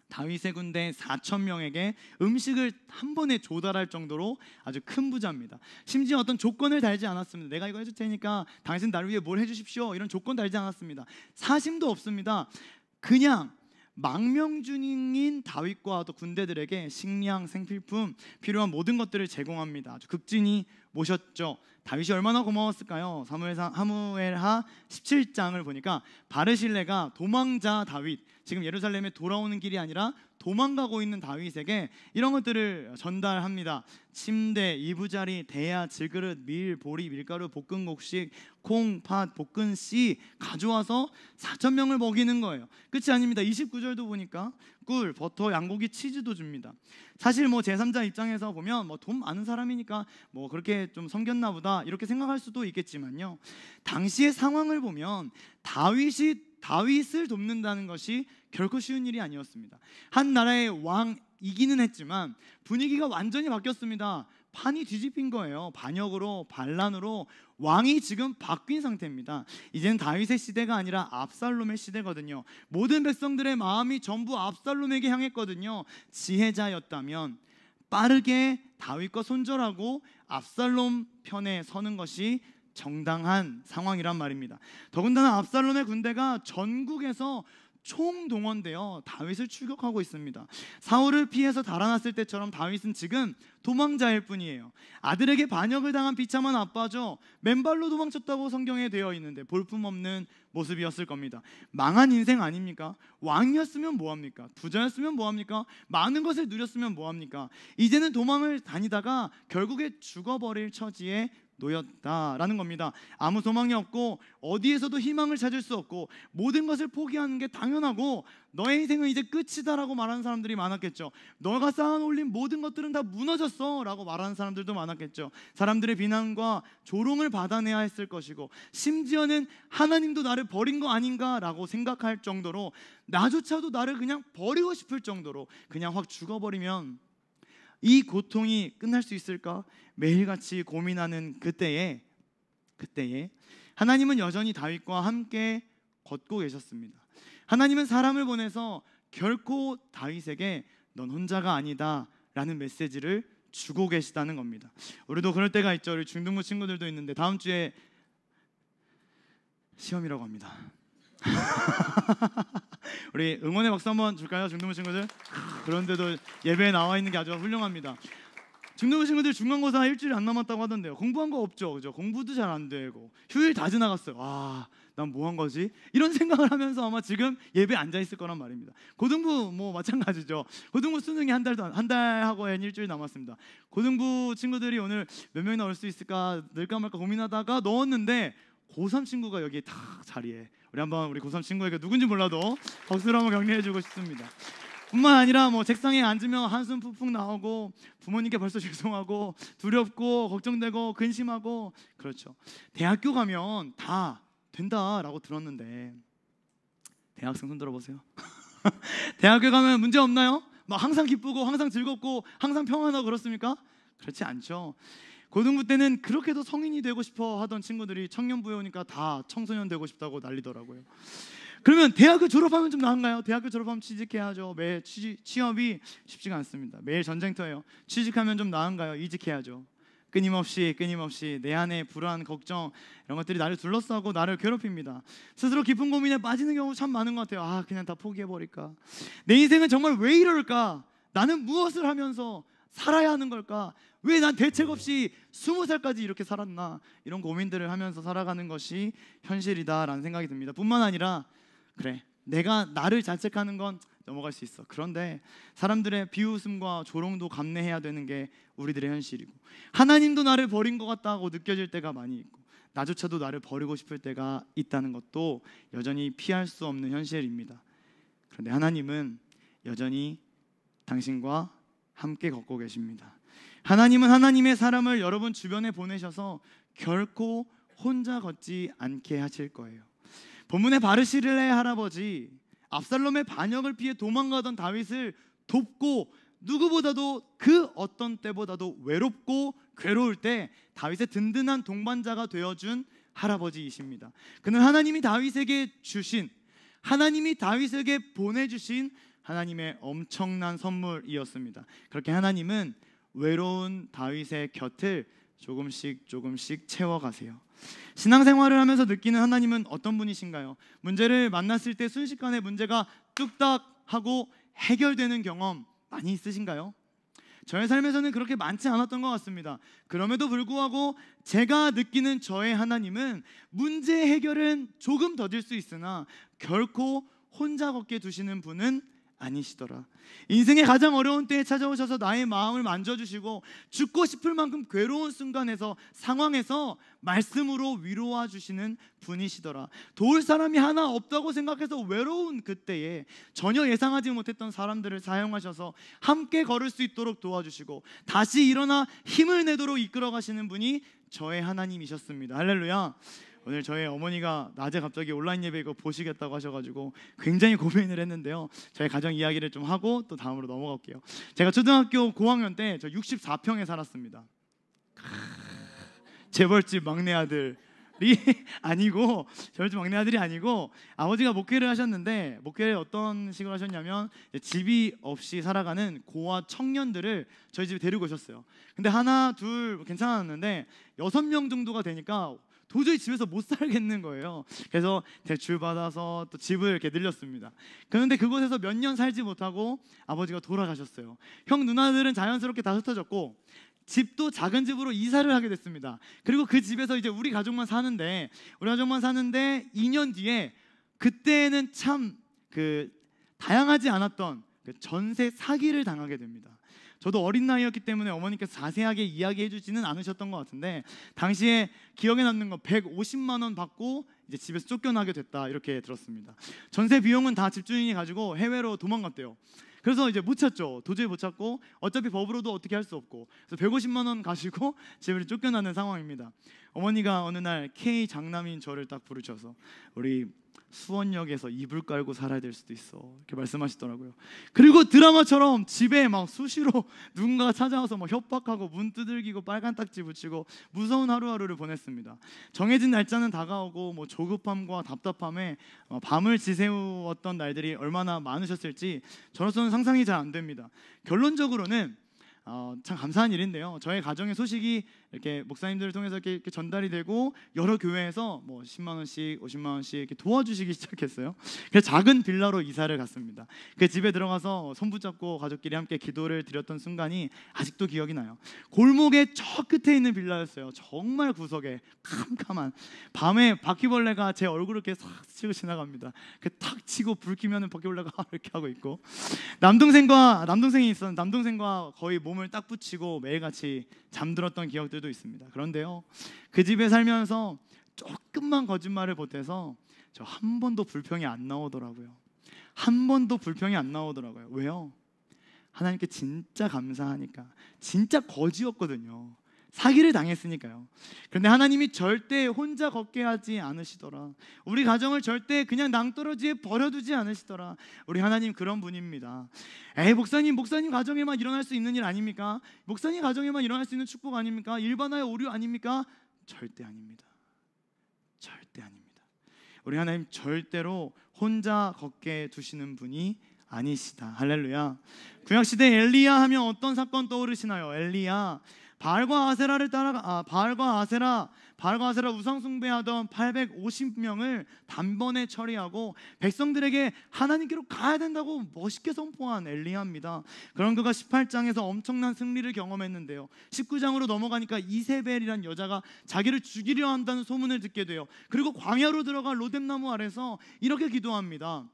다윗의 군대 4,000명에게 음식을 한 번에 조달할 정도로 아주 큰 부자입니다. 심지어 어떤 조건을 달지 않았습니다. 내가 이거 해줄 테니까 당신 나를 위해 뭘 해주십시오, 이런 조건 달지 않았습니다. 사심도 없습니다. 그냥 망명중인 다윗과 또 군대들에게 식량, 생필품, 필요한 모든 것들을 제공합니다. 아주 극진히 모셨죠. 다윗이 얼마나 고마웠을까요? 사무엘하 17장을 보니까 바르실레가 도망자 다윗, 지금 예루살렘에 돌아오는 길이 아니라 도망가고 있는 다윗에게 이런 것들을 전달합니다. 침대, 이부자리, 대야, 질그릇, 밀, 보리, 밀가루, 볶은 곡식, 콩, 팥, 볶은 씨 가져와서 4,000명을 먹이는 거예요. 끝이 아닙니다. 29절도 보니까 꿀, 버터, 양고기, 치즈도 줍니다. 사실 제3자 입장에서 보면 돈 많은 사람이니까 그렇게 좀 섬겼나 보다 이렇게 생각할 수도 있겠지만요, 당시의 상황을 보면 다윗을 돕는다는 것이 결코 쉬운 일이 아니었습니다. 한 나라의 왕이기는 했지만 분위기가 완전히 바뀌었습니다. 판이 뒤집힌 거예요. 반역으로, 반란으로 왕이 지금 바뀐 상태입니다. 이제는 다윗의 시대가 아니라 압살롬의 시대거든요. 모든 백성들의 마음이 전부 압살롬에게 향했거든요. 지혜자였다면 빠르게 다윗과 손절하고 압살롬 편에 서는 것이 정당한 상황이란 말입니다. 더군다나 압살롬의 군대가 전국에서 총동원되어 다윗을 추격하고 있습니다. 사울을 피해서 달아났을 때처럼 다윗은 지금 도망자일 뿐이에요. 아들에게 반역을 당한 비참한 아빠죠. 맨발로 도망쳤다고 성경에 되어 있는데 볼품없는 모습이었을 겁니다. 망한 인생 아닙니까? 왕이었으면 뭐합니까? 부자였으면 뭐합니까? 많은 것을 누렸으면 뭐합니까? 이제는 도망을 다니다가 결국에 죽어버릴 처지에 놓였다라는 겁니다. 아무 소망이 없고 어디에서도 희망을 찾을 수 없고 모든 것을 포기하는 게 당연하고 너의 인생은 이제 끝이다라고 말하는 사람들이 많았겠죠. 너가 쌓아올린 모든 것들은 다 무너졌어 라고 말하는 사람들도 많았겠죠. 사람들의 비난과 조롱을 받아내야 했을 것이고 심지어는 하나님도 나를 버린 거 아닌가 라고 생각할 정도로 나조차도 나를 그냥 버리고 싶을 정도로 그냥 확 죽어버리면 이 고통이 끝날 수 있을까? 매일같이 고민하는 그때에 하나님은 여전히 다윗과 함께 걷고 계셨습니다. 하나님은 사람을 보내서 결코 다윗에게 넌 혼자가 아니다 라는 메시지를 주고 계시다는 겁니다. 우리도 그럴 때가 있죠. 우리 중등부 친구들도 있는데 다음 주에 시험이라고 합니다. 우리 응원의 박수 한번 줄까요? 중등부 친구들? 그런데도 예배에 나와 있는 게 아주 훌륭합니다. 중등부 친구들 중간고사 일주일 안 남았다고 하던데요. 공부한 거 없죠, 그죠? 공부도 잘 안 되고 휴일 다 지나갔어요. 난 뭐 한 거지? 이런 생각을 하면서 아마 지금 예배 앉아 있을 거란 말입니다. 고등부 뭐 마찬가지죠. 고등부 수능이 한 달 하고 한 일주일 남았습니다. 고등부 친구들이 오늘 몇 명이나 올 수 있을까, 늘까 말까 고민하다가 넣었는데 고3 친구가 여기 딱 자리에, 우리 고3 친구에게 누군지 몰라도 박수로 한번 격려해주고 싶습니다. 뿐만 아니라 뭐 책상에 앉으면 한숨 푹푹 나오고 부모님께 벌써 죄송하고 두렵고 걱정되고 근심하고, 그렇죠. 대학교 가면 다 된다라고 들었는데 대학생 손 들어보세요. 대학교 가면 문제 없나요? 막 항상 기쁘고 항상 즐겁고 항상 평안하고 그렇습니까? 그렇지 않죠. 고등부 때는 그렇게도 성인이 되고 싶어 하던 친구들이 청년부에 오니까 다 청소년 되고 싶다고 난리더라고요. 그러면 대학교 졸업하면 좀 나은가요? 대학교 졸업하면 취직해야죠. 매일 취업이 쉽지가 않습니다. 매일 전쟁터예요. 취직하면 좀 나은가요? 이직해야죠. 끊임없이 내 안에 불안, 걱정 이런 것들이 나를 둘러싸고 나를 괴롭힙니다. 스스로 깊은 고민에 빠지는 경우 참 많은 것 같아요. 그냥 다 포기해버릴까? 내 인생은 정말 왜 이럴까? 나는 무엇을 하면서 살아야 하는 걸까? 왜 난 대책 없이 20살까지 이렇게 살았나? 이런 고민들을 하면서 살아가는 것이 현실이다라는 생각이 듭니다. 뿐만 아니라 그래, 내가 나를 자책하는 건 넘어갈 수 있어. 그런데 사람들의 비웃음과 조롱도 감내해야 되는 게 우리들의 현실이고, 하나님도 나를 버린 것 같다고 느껴질 때가 많이 있고, 나조차도 나를 버리고 싶을 때가 있다는 것도 여전히 피할 수 없는 현실입니다. 그런데 하나님은 여전히 당신과 함께 걷고 계십니다. 하나님은 하나님의 사람을 여러분 주변에 보내셔서 결코 혼자 걷지 않게 하실 거예요. 본문의 바르실레 할아버지, 압살롬의 반역을 피해 도망가던 다윗을 돕고, 누구보다도 그 어떤 때보다도 외롭고 괴로울 때 다윗의 든든한 동반자가 되어준 할아버지이십니다. 그는 하나님이 다윗에게 보내주신 하나님의 엄청난 선물이었습니다. 그렇게 하나님은 외로운 다윗의 곁을 조금씩 채워가세요. 신앙생활을 하면서 느끼는 하나님은 어떤 분이신가요? 문제를 만났을 때 순식간에 문제가 뚝딱 하고 해결되는 경험 많이 있으신가요? 저의 삶에서는 그렇게 많지 않았던 것 같습니다. 그럼에도 불구하고 제가 느끼는 저의 하나님은 문제 해결은 조금 더딜 수 있으나 결코 혼자 걷게 두시는 분은 아니시더라. 인생의 가장 어려운 때에 찾아오셔서 나의 마음을 만져주시고 죽고 싶을 만큼 괴로운 상황에서 말씀으로 위로와 주시는 분이시더라. 도울 사람이 하나 없다고 생각해서 외로운 그때에 전혀 예상하지 못했던 사람들을 사용하셔서 함께 걸을 수 있도록 도와주시고 다시 일어나 힘을 내도록 이끌어 가시는 분이 저의 하나님이셨습니다. 할렐루야. 오늘 저희 어머니가 낮에 갑자기 온라인 예배 이거 보시겠다고 하셔가지고 굉장히 고민을 했는데요. 저희 가정 이야기를 좀 하고 또 다음으로 넘어갈게요. 제가 초등학교 고학년 때 저 64평에 살았습니다. 재벌집 막내 아들이 아니고, 재벌집 막내 아들이 아니고, 아버지가 목회를 하셨는데, 목회를 어떤 식으로 하셨냐면 집이 없이 살아가는 고아 청년들을 저희 집에 데리고 오셨어요. 근데 하나 둘 괜찮았는데 6명 정도가 되니까 도저히 집에서 못 살겠는 거예요. 그래서 대출 받아서 또 집을 이렇게 늘렸습니다. 그런데 그곳에서 몇 년 살지 못하고 아버지가 돌아가셨어요. 형 누나들은 자연스럽게 다 흩어졌고 집도 작은 집으로 이사를 하게 됐습니다. 그리고 그 집에서 이제 우리 가족만 사는데 2년 뒤에, 그때는 참 다양하지 않았던 전세 사기를 당하게 됩니다. 저도 어린 나이였기 때문에 어머니께서 자세하게 이야기해 주지는 않으셨던 것 같은데, 당시에 기억에 남는 건 150만 원 받고 이제 집에서 쫓겨나게 됐다 이렇게 들었습니다. 전세 비용은 다 집주인이 가지고 해외로 도망갔대요. 그래서 이제 못 찾죠. 도저히 못 찾고 어차피 법으로도 어떻게 할 수 없고, 그래서 150만 원 가지고 집을 쫓겨나는 상황입니다. 어머니가 어느 날 K 장남인 저를 딱 부르셔서 우리 수원역에서 이불 깔고 살아야 될 수도 있어 이렇게 말씀하시더라고요. 그리고 드라마처럼 집에 막 수시로 누군가가 찾아와서 막 협박하고 문 두들기고 빨간 딱지 붙이고 무서운 하루하루를 보냈습니다. 정해진 날짜는 다가오고 뭐 조급함과 답답함에 밤을 지새웠던 날들이 얼마나 많으셨을지 저로서는 상상이 잘 안 됩니다. 결론적으로는 참 감사한 일인데요, 저의 가정의 소식이 이렇게 목사님들을 통해서 이렇게 전달이 되고 여러 교회에서 뭐 10만 원씩, 50만 원씩 이렇게 도와주시기 시작했어요. 그래서 작은 빌라로 이사를 갔습니다. 그 집에 들어가서 손 붙잡고 가족끼리 함께 기도를 드렸던 순간이 아직도 기억이 나요. 골목의 저 끝에 있는 빌라였어요. 정말 구석에 캄캄한. 밤에 바퀴벌레가 제 얼굴을 이렇게 싹 치고 지나갑니다. 탁 치고 불 켜면 바퀴벌레가 이렇게 하고 있고, 남동생이 있었는데 남동생과 거의 몸을 딱 붙이고 매일같이 잠들었던 기억들도 있습니다. 그런데요, 그 집에 살면서 조금만 거짓말을 보태서 저 한 번도 불평이 안 나오더라고요. 한 번도 불평이 안 나오더라고요. 왜요? 하나님께 진짜 감사하니까. 진짜 거지였거든요. 사기를 당했으니까요. 그런데 하나님이 절대 혼자 걷게 하지 않으시더라. 우리 가정을 절대 그냥 낭떠러지에 버려두지 않으시더라. 우리 하나님 그런 분입니다. 에이, 목사님 가정에만 일어날 수 있는 일 아닙니까? 목사님 가정에만 일어날 수 있는 축복 아닙니까? 일반화의 오류 아닙니까? 절대 아닙니다. 절대 아닙니다. 우리 하나님 절대로 혼자 걷게 두시는 분이 아니시다. 할렐루야. 구약시대 엘리야 하면 어떤 사건 떠오르시나요? 엘리야, 바알과 아세라 우상 숭배하던 850명을 단번에 처리하고 백성들에게 하나님께로 가야 된다고 멋있게 선포한 엘리야입니다. 그런 그가 18장에서 엄청난 승리를 경험했는데요, 19장으로 넘어가니까 이세벨이란 여자가 자기를 죽이려 한다는 소문을 듣게 돼요. 그리고 광야로 들어가 로뎀나무 아래서 이렇게 기도합니다.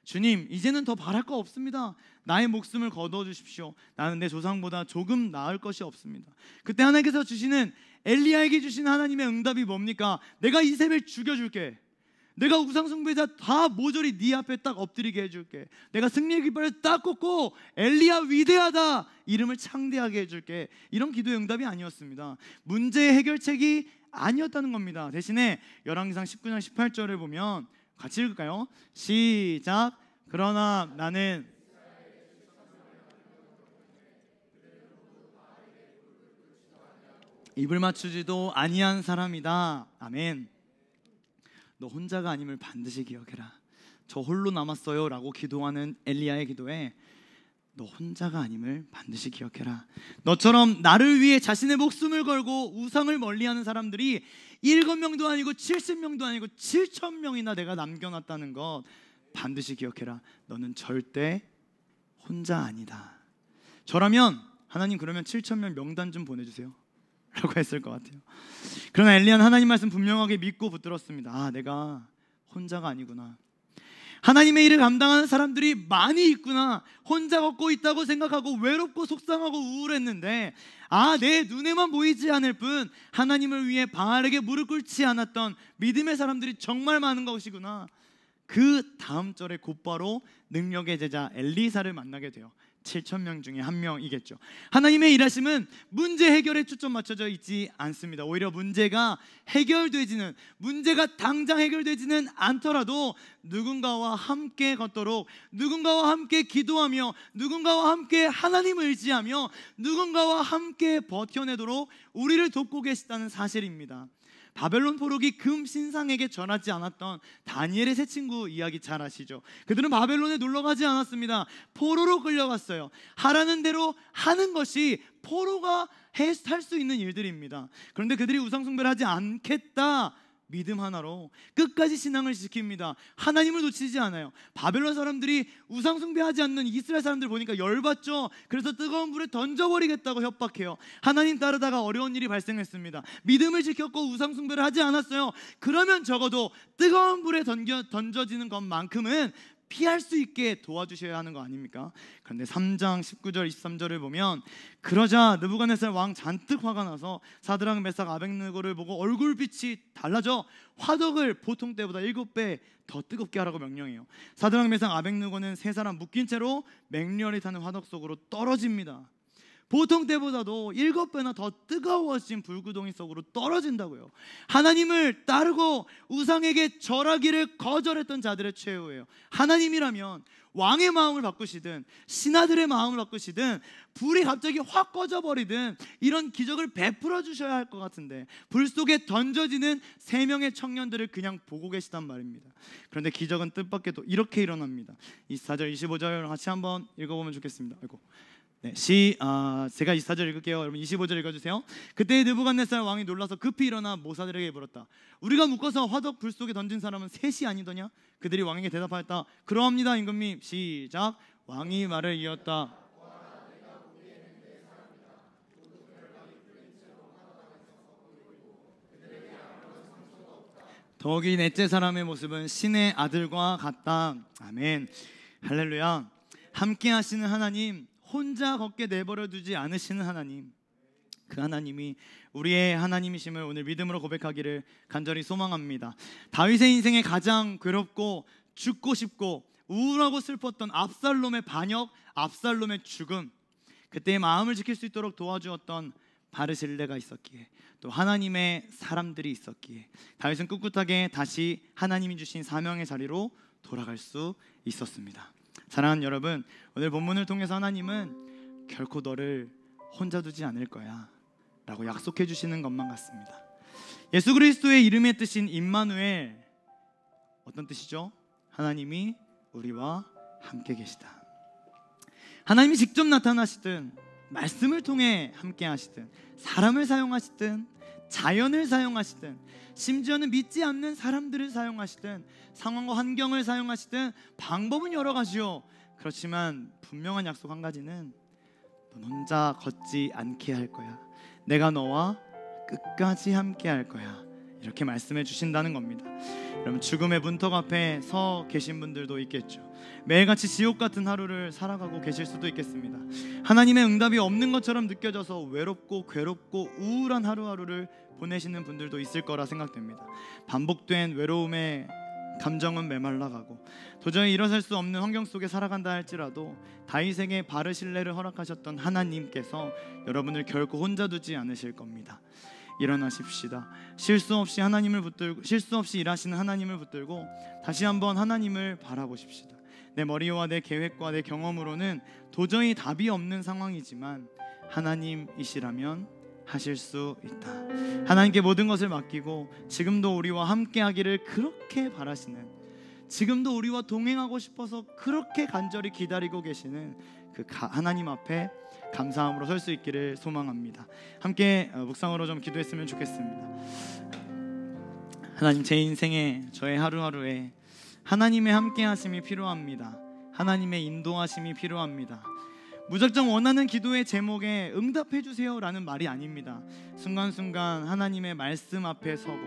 주님, 이제는 더 바랄 거 없습니다. 나의 목숨을 거두어 주십시오. 나는 내 조상보다 조금 나을 것이 없습니다. 그때 하나님께서 주시는, 엘리야에게 주신 하나님의 응답이 뭡니까? 내가 이세벨 죽여줄게. 내가 우상숭배자 다 모조리 네 앞에 딱 엎드리게 해줄게. 내가 승리의 깃발을 딱 꽂고 엘리야 위대하다 이름을 창대하게 해줄게. 이런 기도의 응답이 아니었습니다. 문제의 해결책이 아니었다는 겁니다. 대신에 열왕기상 19장 18절을 보면 같이 읽을까요? 시작. 그러나 나는 입을 맞추지도 아니한 사람이다. 아멘. 너 혼자가 아님을 반드시 기억해라. 저 홀로 남았어요 라고 기도하는 엘리야의 기도에 너 혼자가 아님을 반드시 기억해라. 너처럼 나를 위해 자신의 목숨을 걸고 우상을 멀리하는 사람들이 7명도 아니고 70명도 아니고 7,000명이나 내가 남겨놨다는 것 반드시 기억해라. 너는 절대 혼자 아니다. 저라면 하나님 그러면 7,000명 명단 좀 보내주세요 라고 했을 것 같아요. 그러나 엘리야는 하나님 말씀 분명하게 믿고 붙들었습니다. 아, 내가 혼자가 아니구나. 하나님의 일을 감당하는 사람들이 많이 있구나. 혼자 걷고 있다고 생각하고 외롭고 속상하고 우울했는데, 아, 내 눈에만 보이지 않을 뿐 하나님을 위해 바알에게 무릎 꿇지 않았던 믿음의 사람들이 정말 많은 것이구나. 그 다음 절에 곧바로 능력의 제자 엘리사를 만나게 돼요. 7,000명 중에 한 명이겠죠. 하나님의 일하심은 문제 해결에 초점 맞춰져 있지 않습니다. 오히려 문제가 당장 해결되지는 않더라도 누군가와 함께 걷도록, 누군가와 함께 기도하며, 누군가와 함께 하나님을 의지하며, 누군가와 함께 버텨내도록 우리를 돕고 계시다는 사실입니다. 바벨론 포로기 금 신상에게 전하지 않았던 다니엘의 세 친구 이야기 잘 아시죠? 그들은 바벨론에 놀러 가지 않았습니다. 포로로 끌려갔어요. 하라는 대로 하는 것이 포로가 할 수 있는 일들입니다. 그런데 그들이 우상숭배를 하지 않겠다 믿음 하나로 끝까지 신앙을 지킵니다. 하나님을 놓치지 않아요. 바벨론 사람들이 우상숭배하지 않는 이스라엘 사람들 보니까 열받죠. 그래서 뜨거운 불에 던져버리겠다고 협박해요. 하나님 따르다가 어려운 일이 발생했습니다. 믿음을 지켰고 우상숭배를 하지 않았어요. 그러면 적어도 뜨거운 불에 던져지는 것만큼은 피할 수 있게 도와주셔야 하는 거 아닙니까? 그런데 3장 19절 23절을 보면, 그러자 느부갓네살 왕 잔뜩 화가 나서 사드락 메삭 아벳느고를 보고 얼굴빛이 달라져 화덕을 보통 때보다 7배 더 뜨겁게 하라고 명령해요. 사드락 메삭 아벳느고는 세 사람 묶인 채로 맹렬히 타는 화덕 속으로 떨어집니다. 보통 때보다도 7배나 더 뜨거워진 불구덩이 속으로 떨어진다고요. 하나님을 따르고 우상에게 절하기를 거절했던 자들의 최후예요. 하나님이라면 왕의 마음을 바꾸시든 신하들의 마음을 바꾸시든 불이 갑자기 확 꺼져버리든 이런 기적을 베풀어 주셔야 할 것 같은데, 불 속에 던져지는 3명의 청년들을 그냥 보고 계시단 말입니다. 그런데 기적은 뜻밖에도 이렇게 일어납니다. 24절 25절 같이 한번 읽어보면 좋겠습니다. 네, 제가 24절 읽을게요. 여러분 25절 읽어주세요. 그때 느부갓네살 왕이 놀라서 급히 일어나 모사들에게 물었다. 우리가 묶어서 화덕 불 속에 던진 사람은 셋이 아니더냐? 그들이 왕에게 대답하였다. 그러합니다 임금님. 시작. 왕이 말을 이었다. 더욱이 넷째 사람의 모습은 신의 아들과 같다. 아멘. 할렐루야. 함께 하시는 하나님, 혼자 걷게 내버려 두지 않으시는 하나님, 그 하나님이 우리의 하나님이심을 오늘 믿음으로 고백하기를 간절히 소망합니다. 다윗의 인생에 가장 괴롭고 죽고 싶고 우울하고 슬펐던 압살롬의 반역, 압살롬의 죽음, 그때의 마음을 지킬 수 있도록 도와주었던 바르실레가 있었기에, 또 하나님의 사람들이 있었기에 다윗은 꿋꿋하게 다시 하나님이 주신 사명의 자리로 돌아갈 수 있었습니다. 사랑하는 여러분, 오늘 본문을 통해서 하나님은 결코 너를 혼자 두지 않을 거야 라고 약속해 주시는 것만 같습니다. 예수 그리스도의 이름의 뜻인 임마누엘, 어떤 뜻이죠? 하나님이 우리와 함께 계시다. 하나님이 직접 나타나시든 말씀을 통해 함께 하시든 사람을 사용하시든 자연을 사용하시든 심지어는 믿지 않는 사람들을 사용하시든 상황과 환경을 사용하시든 방법은 여러 가지요. 그렇지만 분명한 약속 한 가지는 넌 혼자 걷지 않게 할 거야. 내가 너와 끝까지 함께 할 거야. 이렇게 말씀해 주신다는 겁니다. 여러분, 죽음의 문턱 앞에 서 계신 분들도 있겠죠. 매일같이 지옥 같은 하루를 살아가고 계실 수도 있겠습니다. 하나님의 응답이 없는 것처럼 느껴져서 외롭고 괴롭고 우울한 하루하루를 보내시는 분들도 있을 거라 생각됩니다. 반복된 외로움의 감정은 메말라가고 도저히 일어설 수 없는 환경 속에 살아간다 할지라도 다윗에게 바르실레를 허락하셨던 하나님께서 여러분을 결코 혼자 두지 않으실 겁니다. 일어나십시다. 실수 없이 일하시는 하나님을 붙들고 다시 한번 하나님을 바라보십시다. 내 머리와 내 계획과 내 경험으로는 도저히 답이 없는 상황이지만 하나님이시라면 하실 수 있다. 하나님께 모든 것을 맡기고 지금도 우리와 함께 하기를 그렇게 바라시는, 지금도 우리와 동행하고 싶어서 그렇게 간절히 기다리고 계시는 그 하나님 앞에 감사함으로 설 수 있기를 소망합니다. 함께 묵상으로 좀 기도했으면 좋겠습니다. 하나님, 제 인생에, 저의 하루하루에 하나님의 함께 하심이 필요합니다. 하나님의 인도하심이 필요합니다. 무작정 원하는 기도의 제목에 응답해 주세요 라는 말이 아닙니다. 순간순간 하나님의 말씀 앞에 서고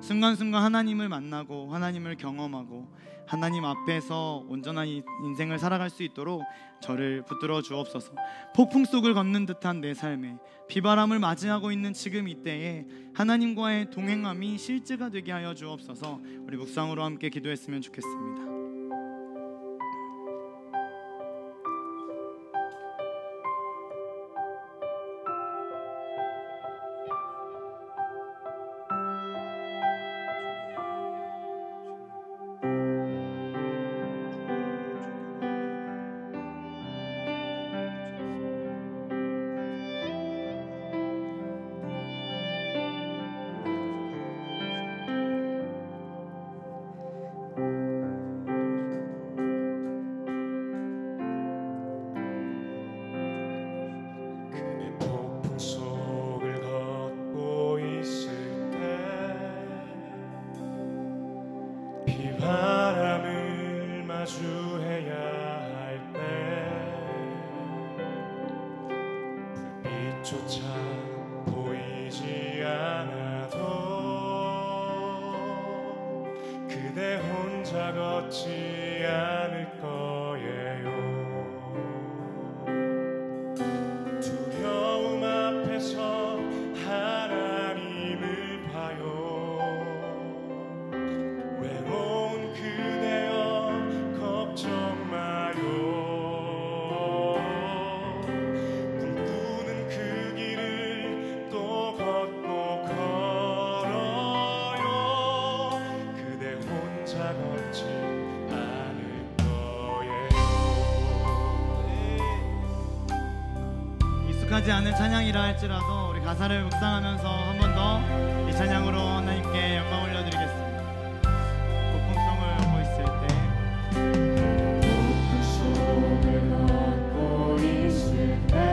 순간순간 하나님을 만나고 하나님을 경험하고 하나님 앞에서 온전한 인생을 살아갈 수 있도록 저를 붙들어 주옵소서. 폭풍 속을 걷는 듯한 내 삶에, 비바람을 맞이하고 있는 지금 이때에 하나님과의 동행함이 실제가 되게 하여 주옵소서. 우리 묵상으로 함께 기도했으면 좋겠습니다. 바람을 마주해야 할 때 불빛조차 보이지 않아도 그대 혼자 걷지 않을 거예요. 두려움 앞에서 하나님을 봐요. 외로운 그대여 걱정 마요. 꿈꾸는 그 길을 또 걷고 걸어요. 그대 혼자 걷지 않을 거예요. 익숙하지 않은 찬양이라 할지라도 우리 가사를 묵상하면서 한 번 더 이 찬양으로 하나님께 영광 올려드리겠습니다. 속을 걷고 있을 때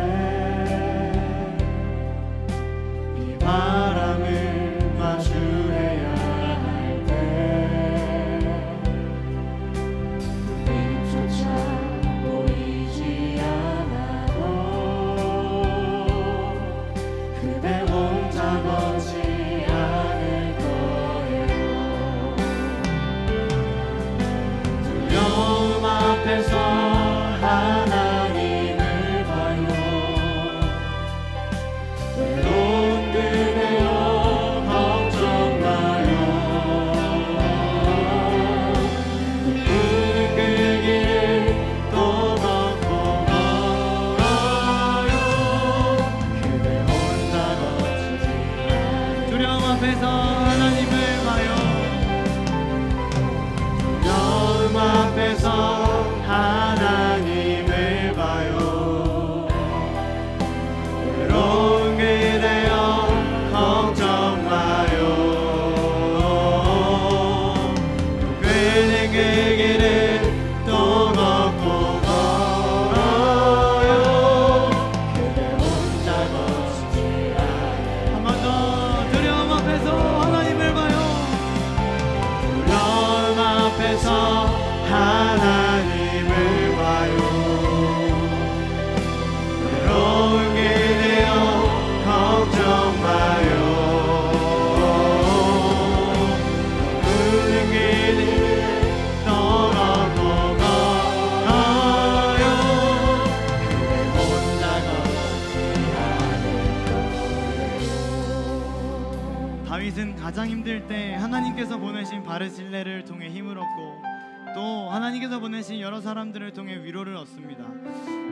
앞에서 하나님을 봐요. 두려움 앞에서 하나님을 봐요. 외로운 그대여 걱정 마요. 또 그는 그 길을 또 걷고 걸어요. 그대 혼자 걷지 않아요. 한 번 더 두려움 앞에서 하나님을 봐요. 두려움 앞에서 하나님을 봐요. 외로운 그대여 걱정 마요. 그는 길을 또 걷고 걸어요. 그대 혼자 걷지 않을 거예요. 다윗은 가장 힘들 때 하나님께서 보내신 바르실레를 통해 힘을 얻고 또 하나님께서 보내신 여러 사람들을 통해 위로를 얻습니다.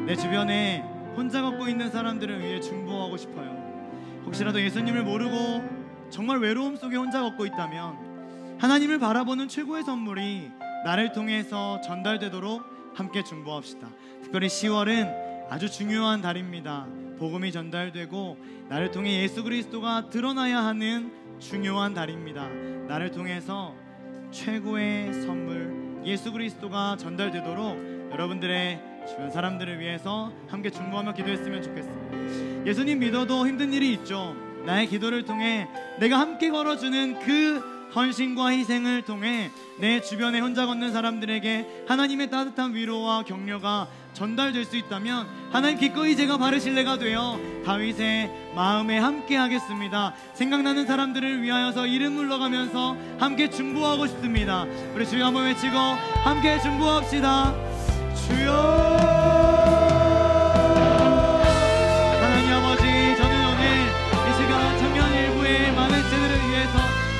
내 주변에 혼자 걷고 있는 사람들을 위해 중보하고 싶어요. 혹시라도 예수님을 모르고 정말 외로움 속에 혼자 걷고 있다면 하나님을 바라보는 최고의 선물이 나를 통해서 전달되도록 함께 중보합시다. 특별히 10월은 아주 중요한 달입니다. 복음이 전달되고 나를 통해 예수 그리스도가 드러나야 하는 중요한 달입니다. 나를 통해서 최고의 선물 예수 그리스도가 전달되도록 여러분들의 주변 사람들을 위해서 함께 중보하며 기도했으면 좋겠습니다. 예수님 믿어도 힘든 일이 있죠. 나의 기도를 통해 내가 함께 걸어주는 그 헌신과 희생을 통해 내 주변에 혼자 걷는 사람들에게 하나님의 따뜻한 위로와 격려가 전달될 수 있다면 하나님 기꺼이 제가 바르실레가 되어 다윗의 마음에 함께 하겠습니다. 생각나는 사람들을 위하여서 이름 불러가면서 함께 중보하고 싶습니다. 우리 주여 한번 외치고 함께 중보합시다. 주여 하나님 아버지, 저는 오늘 이 시간 청년 일부의 많은 세대를 위해서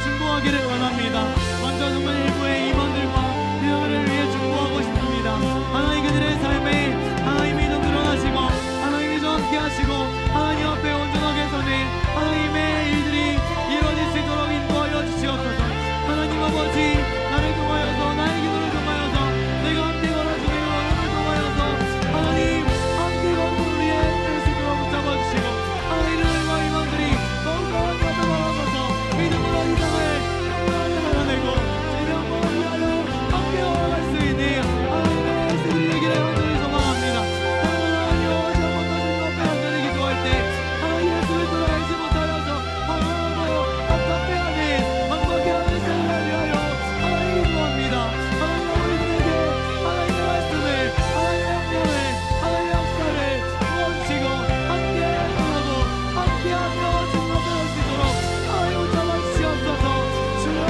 중보하기를 원합니다. 먼저 청년 일부의 임원들과 그들을 위해 중보하고 싶습니다. 하나님 그들의 삶에 하나님이 좀 드러나시고 하나님이 좀 함께 하시고 하나님 앞에 온전하게 서는 하나님의 일들이 이루어질 수 있도록 인도하여 주시옵소서. 하나님 아버지, 나를 통하여서 나의 기도를 통하여서 내가 함께 걸어주는 어려움을 통하여서 하나님 함께 걸어주는 우리의 수 있도록 붙잡아 주시고 하나님과 임원들이 더욱더 하나님 앞에 걸어서서 믿음으로 이 땅을 살아내고 진영과 위하여 함께 걸어갈 수 있는 하나님의 세들이 되기를 간절히 소망합니다. 하나님 아버지, 한 번 더 주님 앞에 간절히 기도할 때 하나님 예수를 알지 못하여서 하나님으로 답답해하는 방법해하는 세상을 위하여 하나님 기도합니다. 하나님 우리들에게 하나님의 말씀을 하나님의 영향을 하나님의 역사를 부어주시고 함께 하고 함께하며 증거할 수 있도록 하나님 붙잡아 주시옵소서. 주여 하나님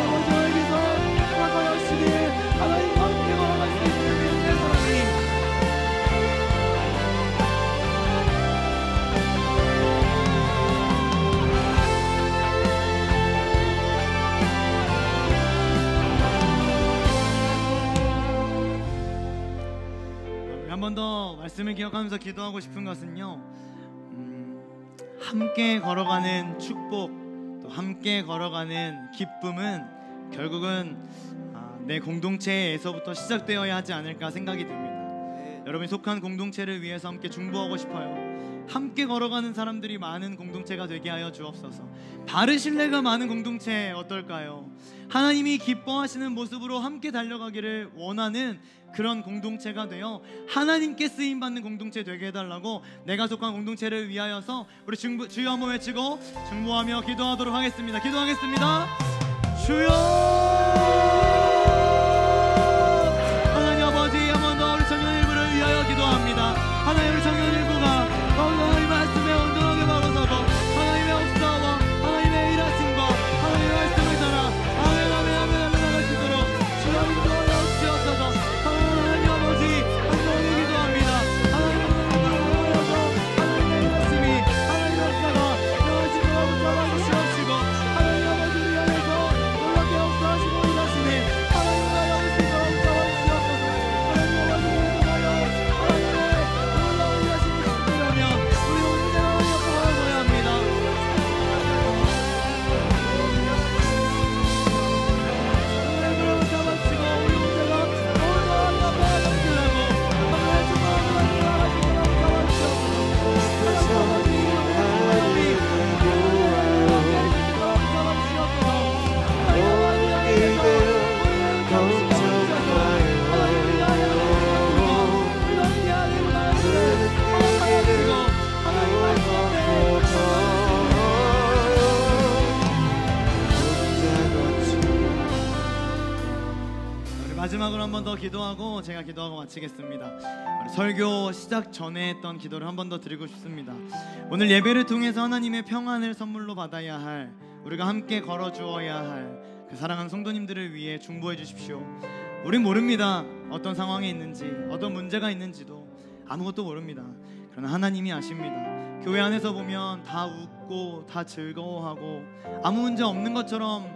아버지, 저에게서 나가시니 하나님 함께 걸어갈 수 있는 내 사랑이 한 번 더 말씀을 기억하면서 기도하고 싶은 것은요, 함께 걸어가는 축복 또 함께 걸어가는 기쁨은 결국은 내 공동체에서부터 시작되어야 하지 않을까 생각이 듭니다. 여러분이 속한 공동체를 위해서 함께 중보하고 싶어요. 함께 걸어가는 사람들이 많은 공동체가 되게 하여 주옵소서. 바르실레가 많은 공동체 어떨까요? 하나님이 기뻐하시는 모습으로 함께 달려가기를 원하는 그런 공동체가 되어 하나님께 쓰임받는 공동체 되게 해달라고 내가 속한 공동체를 위하여서 우리 주여 한번 외치고 중보하며 기도하도록 하겠습니다. 기도하겠습니다. 주여 하나님 아버지, 한 번 더 우리 청년 일부를 위하여 기도합니다. 하나님 우리 청년 일부가 하나님의 말씀에 온전하게 바로서고 하나님의 역사와 하나님의 일하심과 하나님의 말씀을 따라 하나님의 나갈 수 있도록 주여 인도하여 주시옵소서. 하나님 아버지, 간절히 기도합니다. 하나님의 일부를 위하여서 하나님의 일하심이 하나님의 역사가 영원히 붙잡아 주시옵시고 하나님 아버지를 위하여서 놀랍게 역사하시고 일하시는 번 더 기도하고 제가 기도하고 마치겠습니다. 설교 시작 전에 했던 기도를 한 번 더 드리고 싶습니다. 오늘 예배를 통해서 하나님의 평안을 선물로 받아야 할, 우리가 함께 걸어주어야 할 그 사랑하는 성도님들을 위해 중보해 주십시오. 우린 모릅니다. 어떤 상황에 있는지, 어떤 문제가 있는지도 아무것도 모릅니다. 그러나 하나님이 아십니다. 교회 안에서 보면 다 웃고 다 즐거워하고 아무 문제 없는 것처럼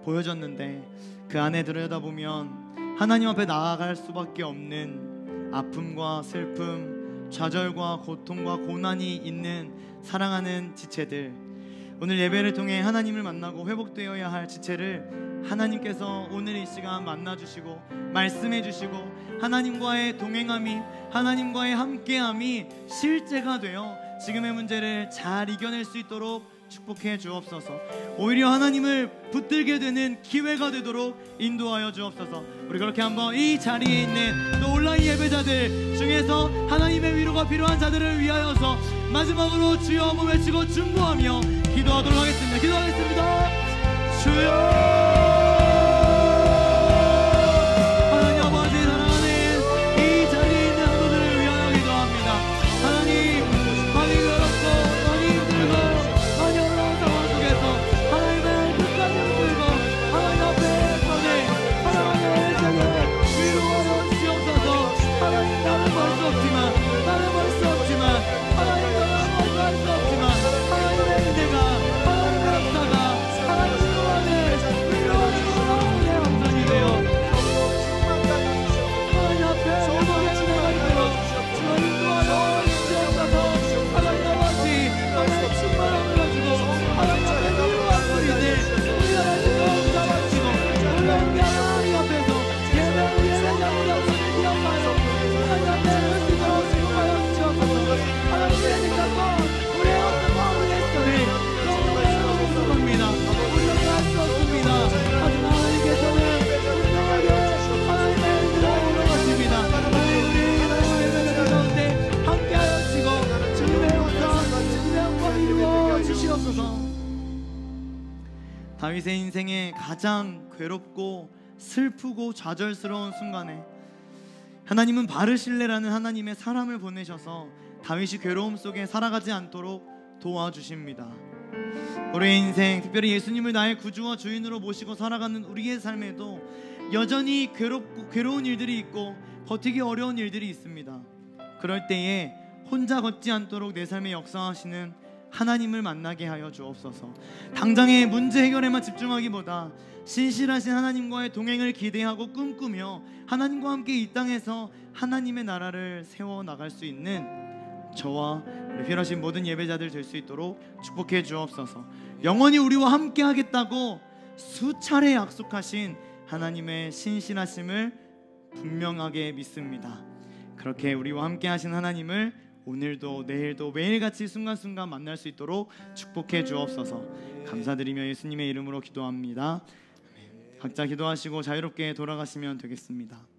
보여졌는데 그 안에 들여다보면 하나님 앞에 나아갈 수밖에 없는 아픔과 슬픔, 좌절과 고통과 고난이 있는 사랑하는 지체들, 오늘 예배를 통해 하나님을 만나고 회복되어야 할 지체를 하나님께서 오늘 이 시간 만나주시고 말씀해 주시고 하나님과의 동행함이, 하나님과의 함께함이 실제가 되어 지금의 문제를 잘 이겨낼 수 있도록 축복해 주옵소서. 오히려 하나님을 붙들게 되는 기회가 되도록 인도하여 주옵소서. 우리 그렇게 한번 이 자리에 있는 또 온라인 예배자들 중에서 하나님의 위로가 필요한 자들을 위하여서 마지막으로 주여 한번 외치고 중보하며 기도하도록 하겠습니다. 기도하겠습니다. 주여, 다윗의 인생에 가장 괴롭고 슬프고 좌절스러운 순간에 하나님은 바르실레라는 하나님의 사람을 보내셔서 다윗이 괴로움 속에 살아가지 않도록 도와주십니다. 우리의 인생, 특별히 예수님을 나의 구주와 주인으로 모시고 살아가는 우리의 삶에도 여전히 괴로운 일들이 있고 버티기 어려운 일들이 있습니다. 그럴 때에 혼자 걷지 않도록 내 삶에 역사하시는 하나님을 만나게 하여 주옵소서. 당장의 문제 해결에만 집중하기보다 신실하신 하나님과의 동행을 기대하고 꿈꾸며 하나님과 함께 이 땅에서 하나님의 나라를 세워나갈 수 있는 저와 우리 필요하신 모든 예배자들 될 수 있도록 축복해 주옵소서. 영원히 우리와 함께 하겠다고 수차례 약속하신 하나님의 신실하심을 분명하게 믿습니다. 그렇게 우리와 함께 하신 하나님을 오늘도 내일도 매일같이 순간순간 만날 수 있도록 축복해 주옵소서. 감사드리며 예수님의 이름으로 기도합니다. 각자 기도하시고 자유롭게 돌아가시면 되겠습니다.